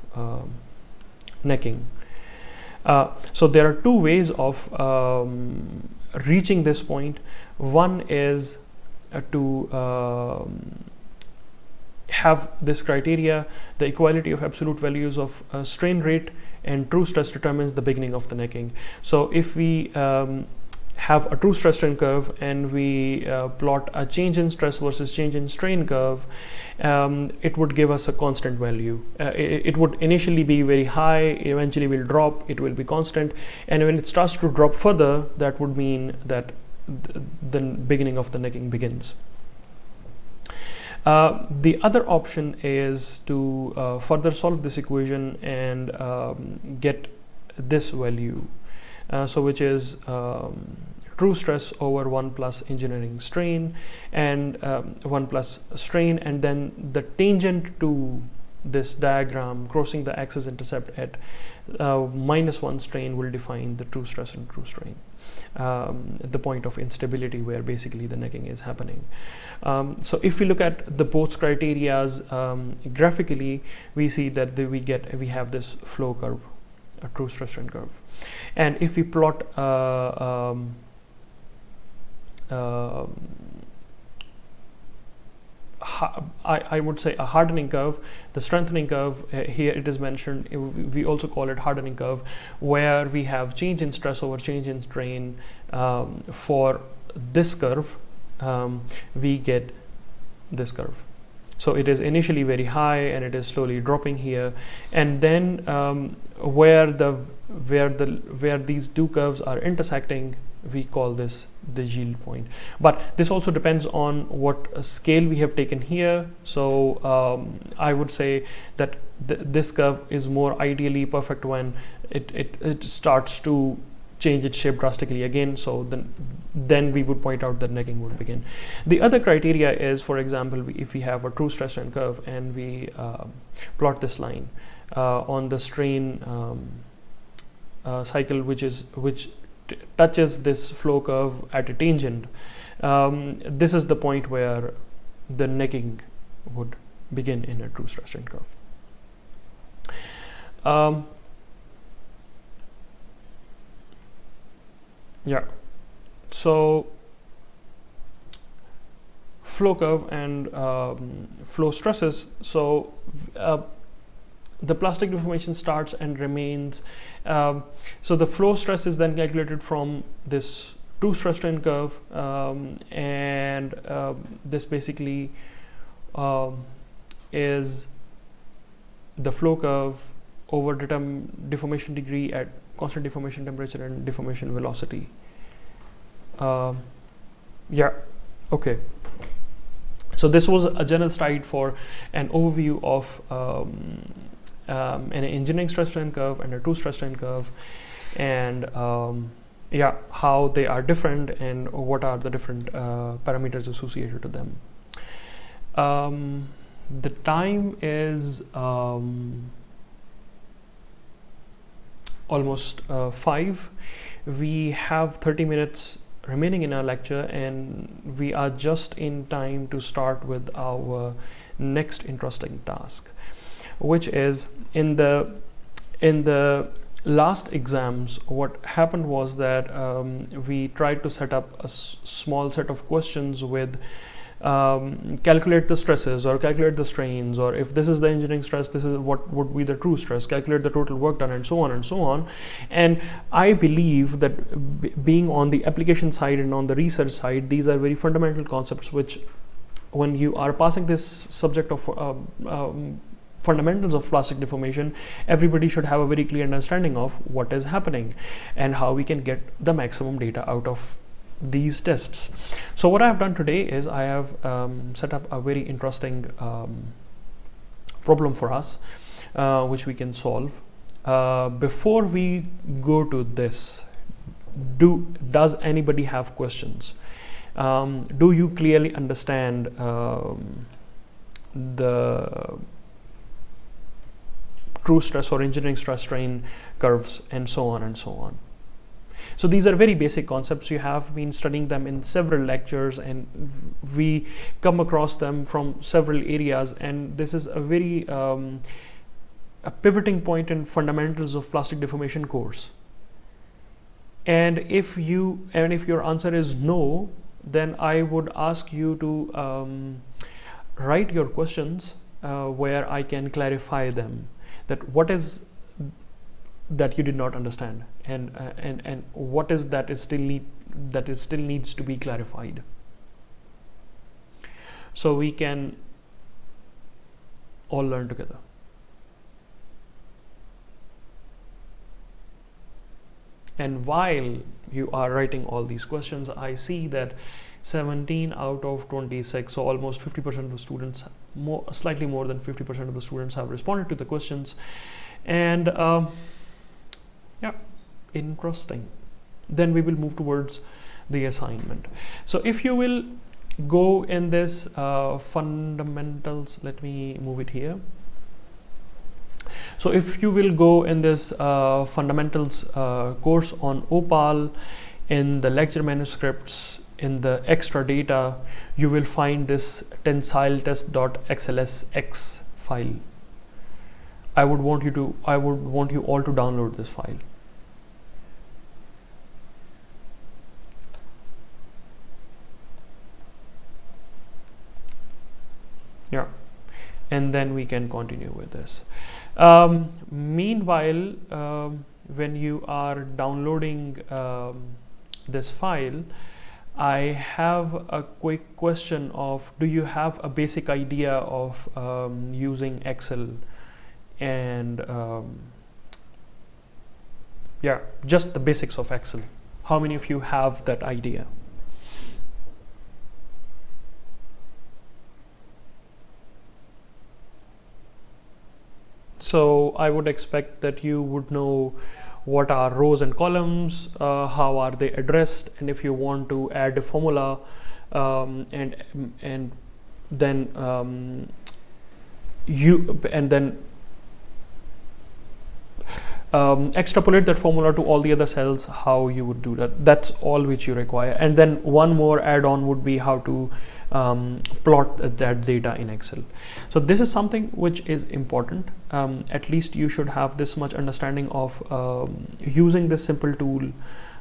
necking. So there are two ways of reaching this point. One is to have this criteria, the equality of absolute values of strain rate and true stress determines the beginning of the necking. So if we have a true stress strain curve and we plot a change in stress versus change in strain curve, it would give us a constant value. It would initially be very high, eventually will drop, it will be constant, and when it starts to drop further, that would mean that the beginning of the necking begins. The other option is to further solve this equation and get this value, which is true stress over 1 plus engineering strain and 1 plus strain, and then the tangent to this diagram crossing the axis intercept at -1 strain will define the true stress and true strain, at the point of instability where basically the necking is happening. So if we look at the both criterias graphically, we see that we have this flow curve, a true stress strain curve, and if we plot I would say a hardening curve, the strengthening curve, here it is mentioned, we also call it hardening curve, where we have change in stress over change in strain. For this curve, we get this curve, So it is initially very high and it is slowly dropping here, and then where these two curves are intersecting, we call this the yield point. But this also depends on what scale we have taken here. So I would say that this curve is more ideally perfect when it starts to change its shape drastically again. So then we would point out that necking would begin. The other criteria is, for example, if we have a true stress strain curve and we plot this line on the strain cycle, which touches this flow curve at a tangent, this is the point where the necking would begin in a true stress strain curve. Yeah, so flow curve and flow stresses. So the plastic deformation starts and remains. So the flow stress is then calculated from this true stress strain curve, and this basically is the flow curve over deformation degree at constant deformation temperature and deformation velocity. Yeah, okay. So this was a general slide for an overview of an engineering stress strain curve and a true stress strain curve, and yeah, how they are different and what are the different parameters associated to them. The time is almost 5. We have 30 minutes remaining in our lecture, and we are just in time to start with our next interesting task, which is in the last exams. What happened was that we tried to set up a small set of questions with calculate the stresses or calculate the strains, or if this is the engineering stress, this is what would be the true stress, calculate the total work done, and so on and so on. And I believe that being on the application side and on the research side, these are very fundamental concepts which, when you are passing this subject of fundamentals of plastic deformation, everybody should have a very clear understanding of what is happening and how we can get the maximum data out of these tests. So what I have done today is I have set up a very interesting problem for us, which we can solve. Before we go to this, does anybody have questions? Do you clearly understand the true stress or engineering stress strain curves and so on and so on? So these are very basic concepts. You have been studying them in several lectures, and we come across them from several areas, and this is a very a pivoting point in fundamentals of plastic deformation course. And if your answer is no, then I would ask you to write your questions where I can clarify them, that what is that you did not understand, and what is that is still needs to be clarified, so we can all learn together. And while you are writing all these questions, I see that 17 out of 26, so almost 50% of the students, slightly more than 50% of the students have responded to the questions. And yeah, interesting. Then we will move towards the assignment. So if you will go in this fundamentals, let me move it here. So if you will go in this fundamentals course on OPAL, in the lecture manuscripts, in the extra data, you will find this tensile test.xlsx file. I would want you all to download this file. Yeah, and then we can continue with this. Meanwhile, when you are downloading this file, I have a quick question of, do you have a basic idea of using Excel? And yeah, just the basics of Excel. How many of you have that idea? So I would expect that you would know what are rows and columns, how are they addressed, and if you want to add a formula, and then extrapolate that formula to all the other cells, how you would do that. That's all which you require. And then one more add-on would be how to plot that data in Excel. So this is something which is important. At least you should have this much understanding of using this simple tool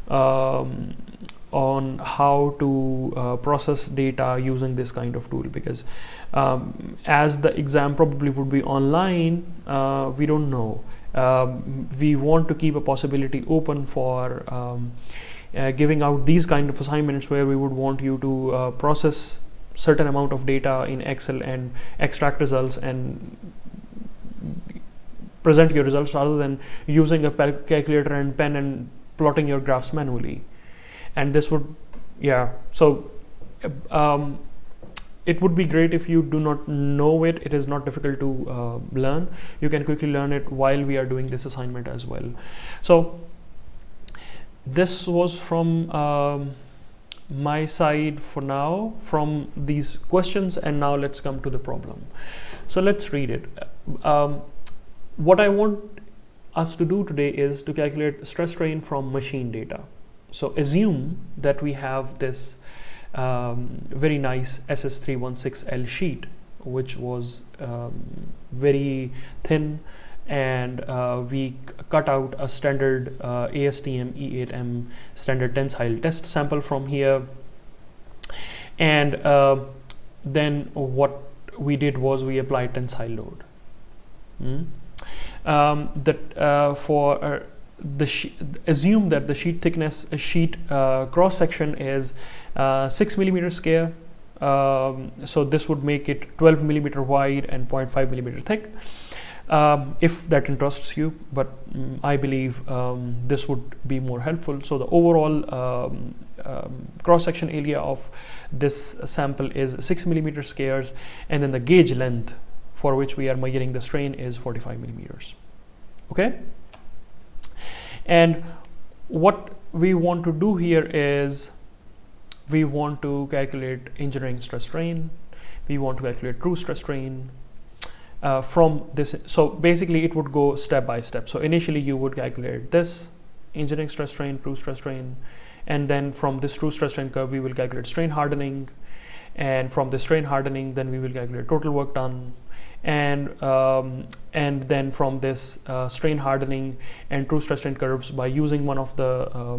on how to process data using this kind of tool, because as the exam probably would be online, we don't know. We want to keep a possibility open for giving out these kind of assignments where we would want you to process certain amount of data in Excel and extract results and present your results, rather than using a calculator and pen and plotting your graphs manually. And this would, yeah, so it would be great if you do not know it. It is not difficult to learn. You can quickly learn it while we are doing this assignment as well. So this was from my side for now, from these questions, and now let's come to the problem. So let's read it. What I want us to do today is to calculate stress strain from machine data. So assume that we have this very nice SS316L sheet, which was very thin, and we cut out a standard ASTM E8M standard tensile test sample from here. And then what we did was we applied tensile load. Assume that the sheet thickness, cross section is 6 millimeter square. So this would make it 12 millimeter wide and 0.5 millimeter thick, if that interests you, but I believe this would be more helpful. So the overall cross section area of this sample is 6 millimeter squares, and then the gauge length for which we are measuring the strain is 45 millimeters. Okay. And what we want to do here is we want to calculate engineering stress strain. We want to calculate true stress strain from this. So basically it would go step by step. So initially you would calculate this engineering stress strain, true stress strain, and then from this true stress strain curve we will calculate strain hardening, and from the strain hardening then we will calculate total work done, and then from this strain hardening and true stress strain curves, by using one of the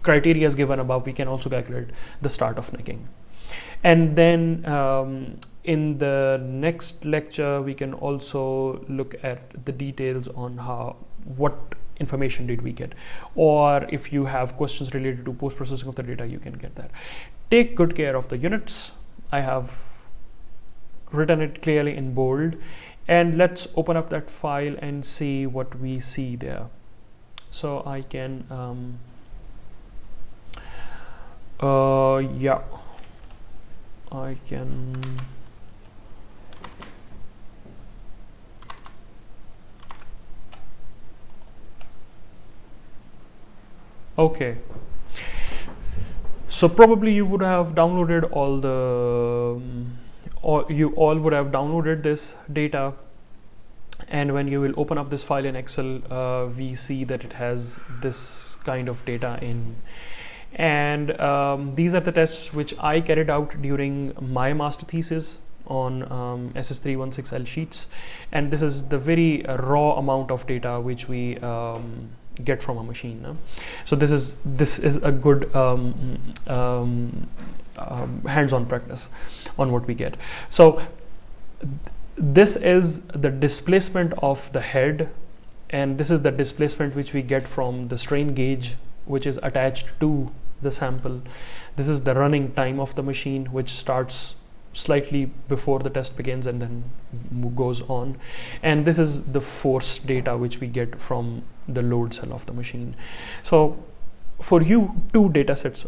criteria given above, we can also calculate the start of necking. And then in the next lecture we can also look at the details on what information did we get, or if you have questions related to post-processing of the data, you can get that. Take good care of the units. I have written it clearly in bold, and let's open up that file and see what we see there. So I can yeah, I can okay. So probably you would have downloaded all the or you all would have downloaded this data, and when you will open up this file in Excel, we see that it has this kind of data in. And these are the tests which I carried out during my master thesis on SS316L sheets, and this is the very raw amount of data which we get from a machine. So this is a good hands-on practice on what we get. So this is the displacement of the head, and this is the displacement which we get from the strain gauge which is attached to the sample. This is the running time of the machine, which starts slightly before the test begins and then goes on. And this is the force data which we get from the load cell of the machine. So for you, two data sets,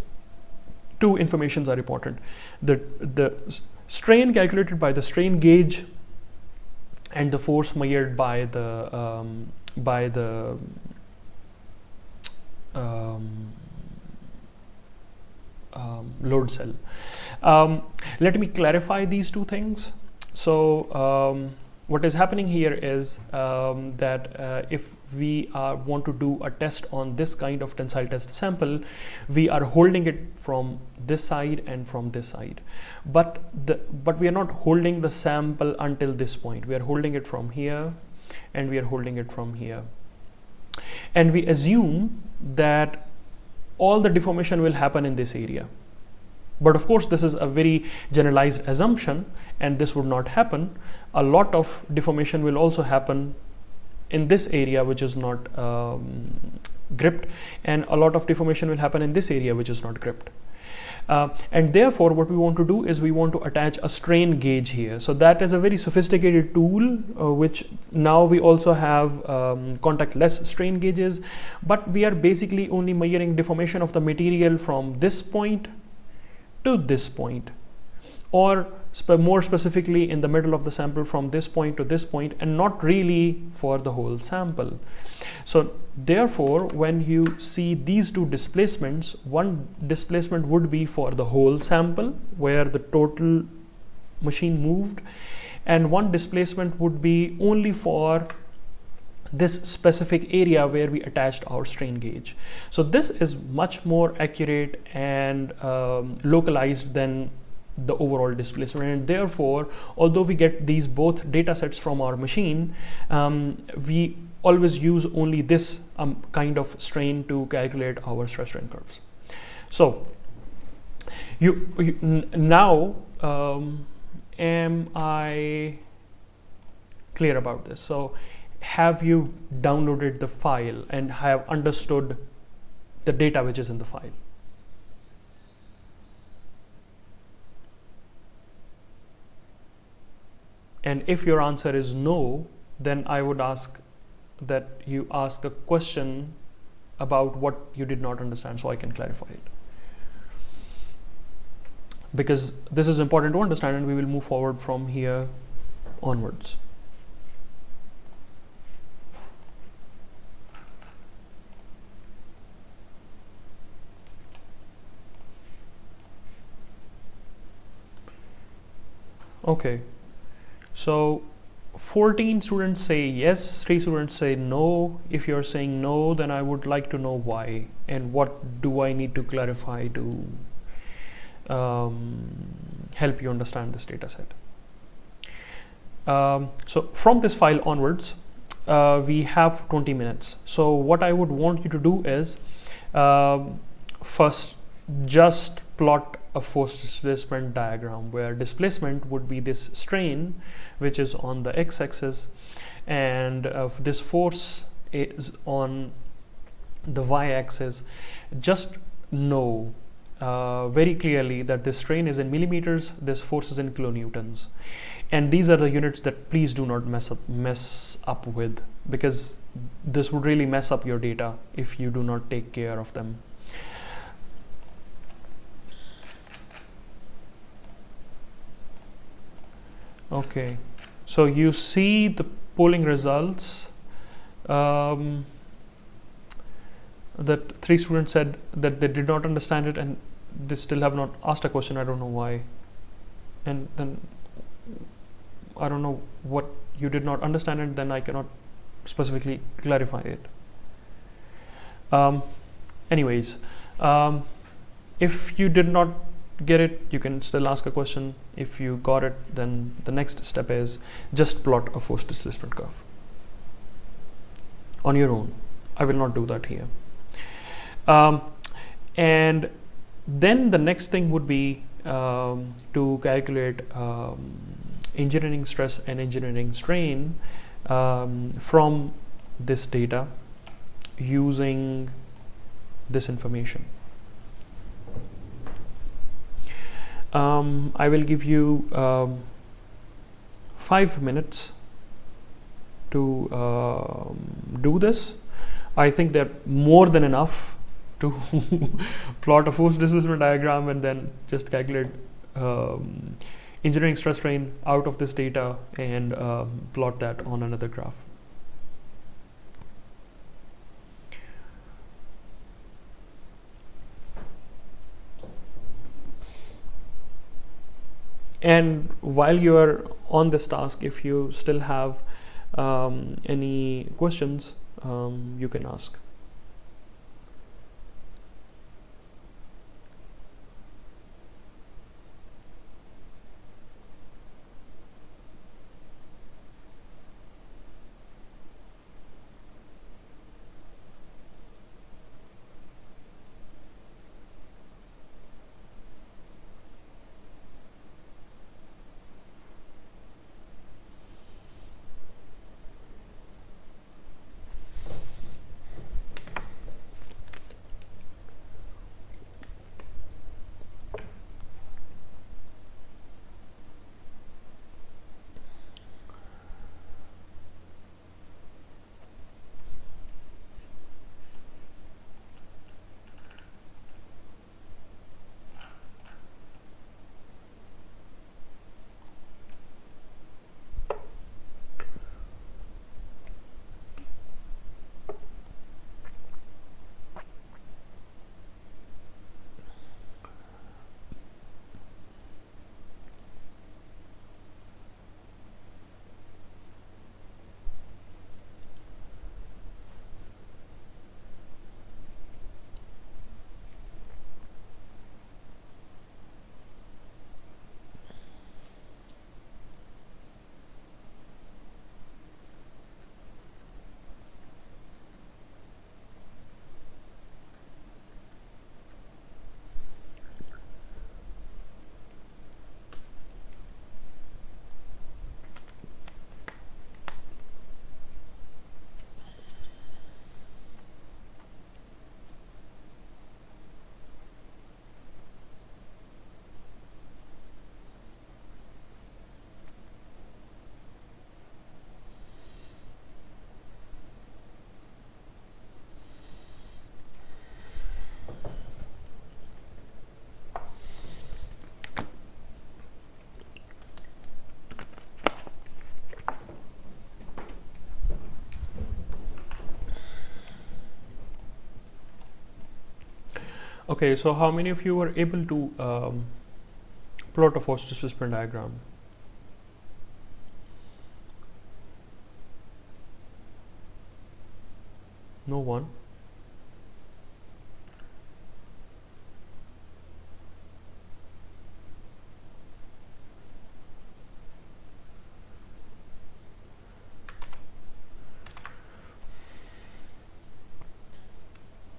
two informations are important. The strain calculated by the strain gauge and the force measured by the load cell. Let me clarify these two things. So what is happening here is that if we want to do a test on this kind of tensile test sample, we are holding it from this side and from this side, but we are not holding the sample until this point. We are holding it from here and we are holding it from here, and we assume that all the deformation will happen in this area. But of course, this is a very generalized assumption, and this would not happen. A lot of deformation will also happen in this area, which is not gripped, and a lot of deformation will happen in this area, which is not gripped. And therefore, what we want to do is we want to attach a strain gauge here. So that is a very sophisticated tool, which now we also have contactless strain gauges, but we are basically only measuring deformation of the material from this point to this point, or more specifically in the middle of the sample from this point to this point, and not really for the whole sample. So therefore, when you see these two displacements, one displacement would be for the whole sample where the total machine moved, and one displacement would be only for this specific area where we attached our strain gauge. So this is much more accurate and localized than the overall displacement, and therefore, although we get these both data sets from our machine, we always use only this kind of strain to calculate our stress strain curves. So now am I clear about this? So have you downloaded the file and have understood the data which is in the file? And if your answer is no, then I would ask that you ask a question about what you did not understand so I can clarify it. Because this is important to understand, and we will move forward from here onwards. Okay, so 14 students say yes, 3 students say no. If you're saying no, then I would like to know why, and what do I need to clarify to help you understand this data set. So from this file onwards, we have 20 minutes. So what I would want you to do is first just plot a force displacement diagram where displacement would be this strain which is on the x-axis, and this force is on the y-axis. Just know very clearly that this strain is in millimeters, this force is in kilonewtons, and these are the units that please do not mess up with, because this would really mess up your data if you do not take care of them. Okay, so you see the polling results that 3 students said that they did not understand it, and they still have not asked a question. I don't know why, and then I don't know what you did not understand it, then I cannot specifically clarify it. Anyways, if you did not get it, you can still ask a question. If you got it, then the next step is just plot a force displacement curve on your own. I will not do that here. And then the next thing would be to calculate engineering stress and engineering strain from this data using this information. I will give you 5 minutes to do this. I think they're more than enough to plot a force displacement diagram and then just calculate engineering stress strain out of this data and plot that on another graph. And while you are on this task, if you still have any questions, you can ask. Okay, so how many of you were able to plot a force displacement diagram? No one.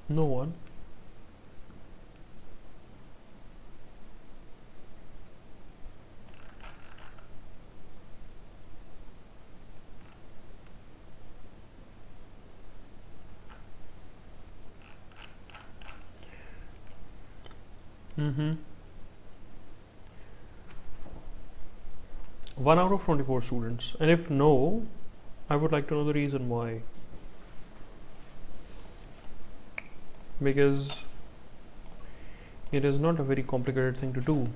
No one. Mm-hmm. 1 out of 24 students. And if no, I would like to know the reason why. Because it is not a very complicated thing to do.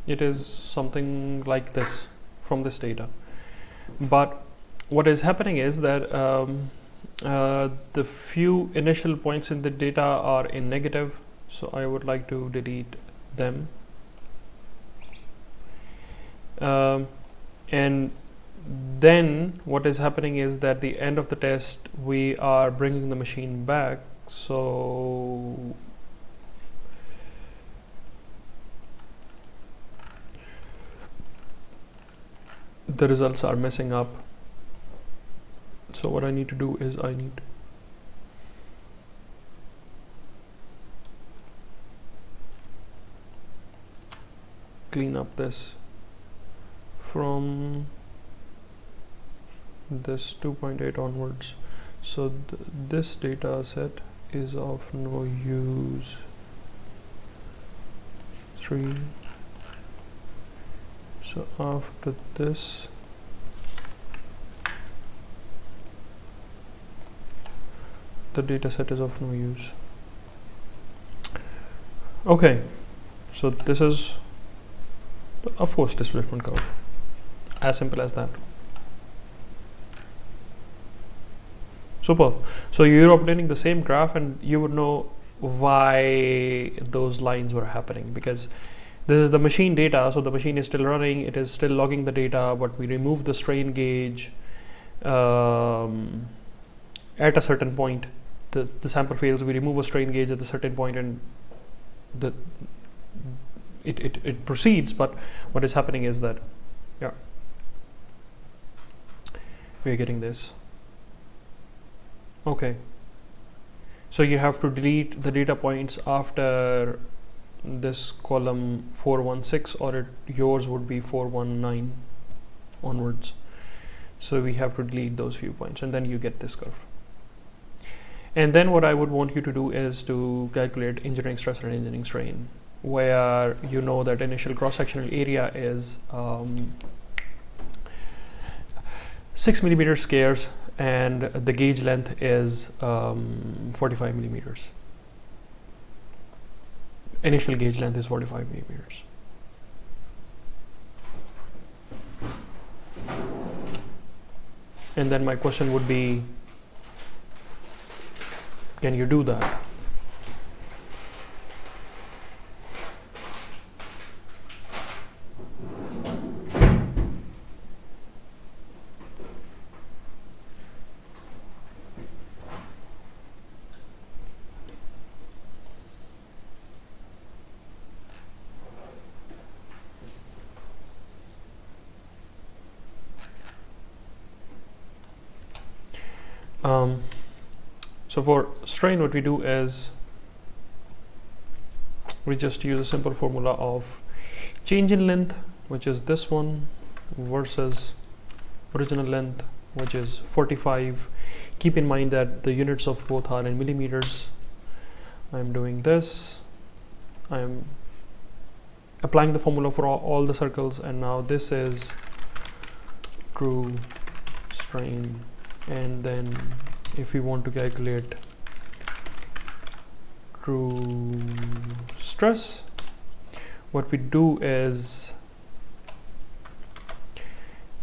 It is something like this from this data. But what is happening is that the few initial points in the data are in negative, so I would like to delete them. And then what is happening is that at the end of the test we are bringing the machine back, so the results are messing up. So what I need to do is I need clean up this from this 2.8 onwards. So this data set is of no use. 3. So after this, the data set is of no use. Okay, so this is a force displacement curve. As simple as that. Super. So you're updating the same graph and you would know why those lines were happening, because this is the machine data. So the machine is still running, it is still logging the data, but we remove the strain gauge at a certain point. The sample fails, we remove a strain gauge at a certain point, and it proceeds. But what is happening is that, yeah, we are getting this. Okay, so you have to delete the data points after this column 416, or yours would be 419 onwards. So we have to delete those few points, and then you get this curve. And then what I would want you to do is to calculate engineering stress and engineering strain, where you know that initial cross-sectional area is 6 millimeter squares, and the gauge length is 45 millimeters. Initial gauge length is 45 millimeters. And then my question would be, can you do that? So for strain, what we do is we just use a simple formula of change in length, which is this one, versus original length, which is 45. Keep in mind that the units of both are in millimeters. I'm doing this. I'm applying the formula for all the circles, and now this is true strain. And then if we want to calculate true stress, what we do is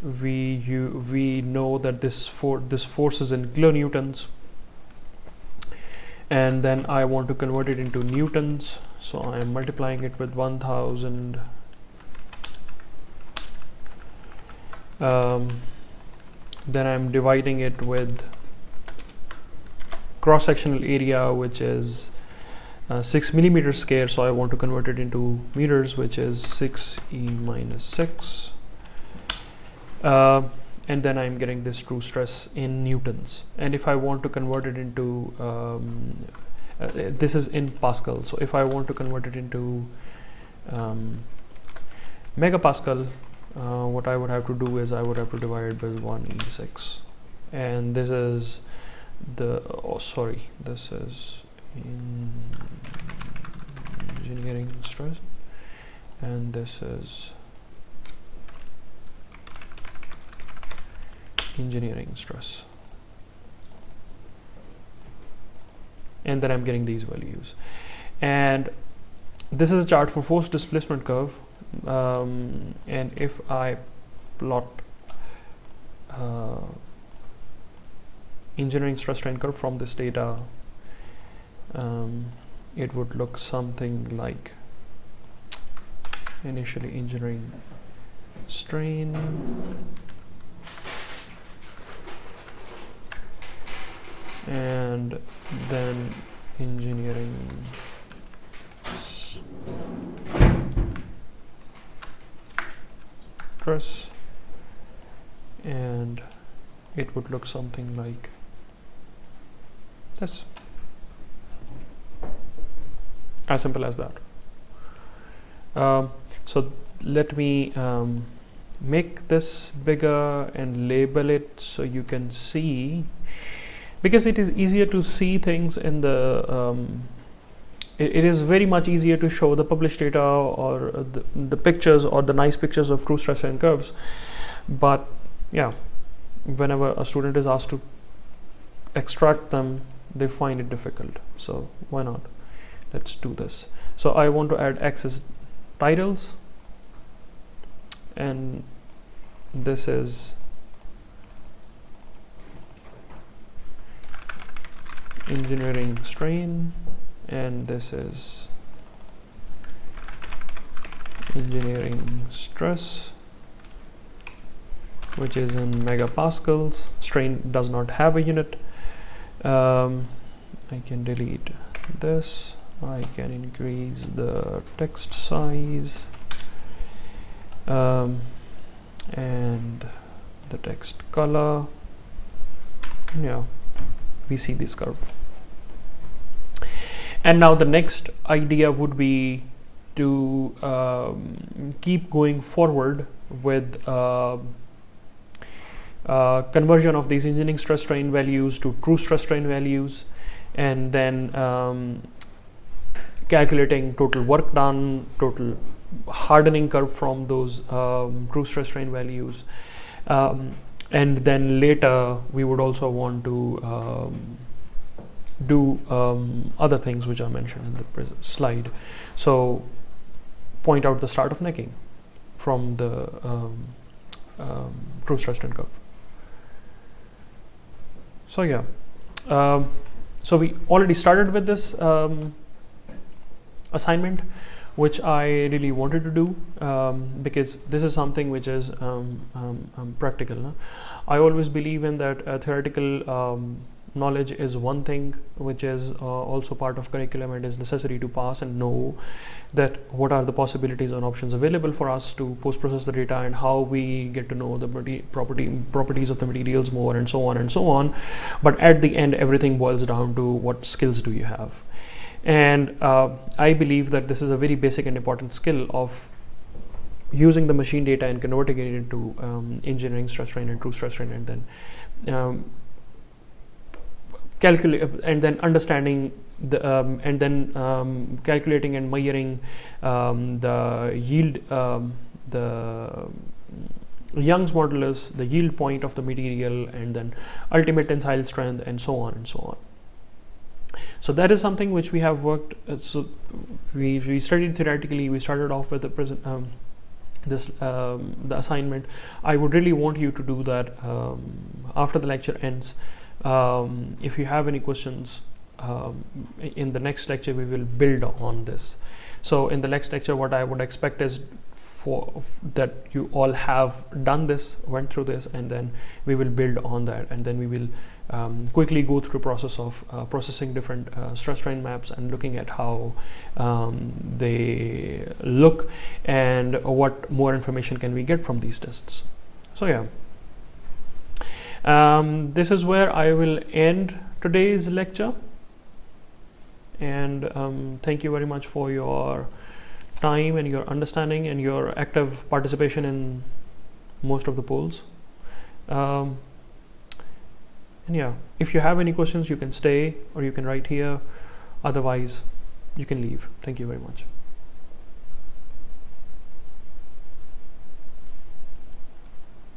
we know that this force is in kilonewtons, and then I want to convert it into newtons, so I am multiplying it with 1000. Then I'm dividing it with cross-sectional area, which is 6 millimeter square, so I want to convert it into meters, which is 6e minus 6. And then I'm getting this true stress in newtons. And if I want to convert it into this is in Pascal, so if I want to convert it into megapascal, what I would have to do is I would have to divide by 1e6, and this is the this is in engineering stress, and this is engineering stress, and then I'm getting these values. And this is a chart for force displacement curve, and if I plot engineering stress strain curve from this data, it would look something like initially engineering strain, and then engineering stress, and it would look something like this. As simple as that. So let me make this bigger and label it so you can see, because it is easier to see things in the it is very much easier to show the published data or the pictures or the nice pictures of true stress strain curves, but yeah, whenever a student is asked to extract them, they find it difficult. So why not? Let's do this. So I want to add access titles, and this is engineering strain, and this is engineering stress, which is in megapascals. Strain does not have a unit. I can delete this. I can increase the text size and the text color. Yeah, we see this curve. And now the next idea would be to keep going forward with conversion of these engineering stress strain values to true stress strain values, and then calculating total work done, total hardening curve from those true stress strain values, and then later we would also want to do other things which are mentioned in the slide. So point out the start of necking from the true stress strain curve. So yeah, so we already started with this assignment, which I really wanted to do because this is something which is practical. No? I always believe in that theoretical knowledge is one thing which is also part of curriculum and is necessary to pass and know that what are the possibilities and options available for us to post-process the data and how we get to know the properties of the materials more, and so on and so on. But at the end, everything boils down to what skills do you have. And I believe that this is a very basic and important skill of using the machine data and converting it into engineering stress strain and true stress strain, and then calculate and then understanding the and then calculating and measuring the yield, the Young's modulus, the yield point of the material, and then ultimate tensile strength, and so on and so on. So that is something which we have worked. So we studied theoretically. We started off with the present the assignment. I would really want you to do that after the lecture ends. If you have any questions, in the next lecture we will build on this. So in the next lecture, what I would expect is that you all have done this, went through this, and then we will build on that, and then we will quickly go through the process of processing different stress strain maps and looking at how they look and what more information can we get from these tests. So yeah, this is where I will end today's lecture, and thank you very much for your time and your understanding and your active participation in most of the polls. And yeah, if you have any questions, you can stay or you can write here. Otherwise, you can leave. Thank you very much.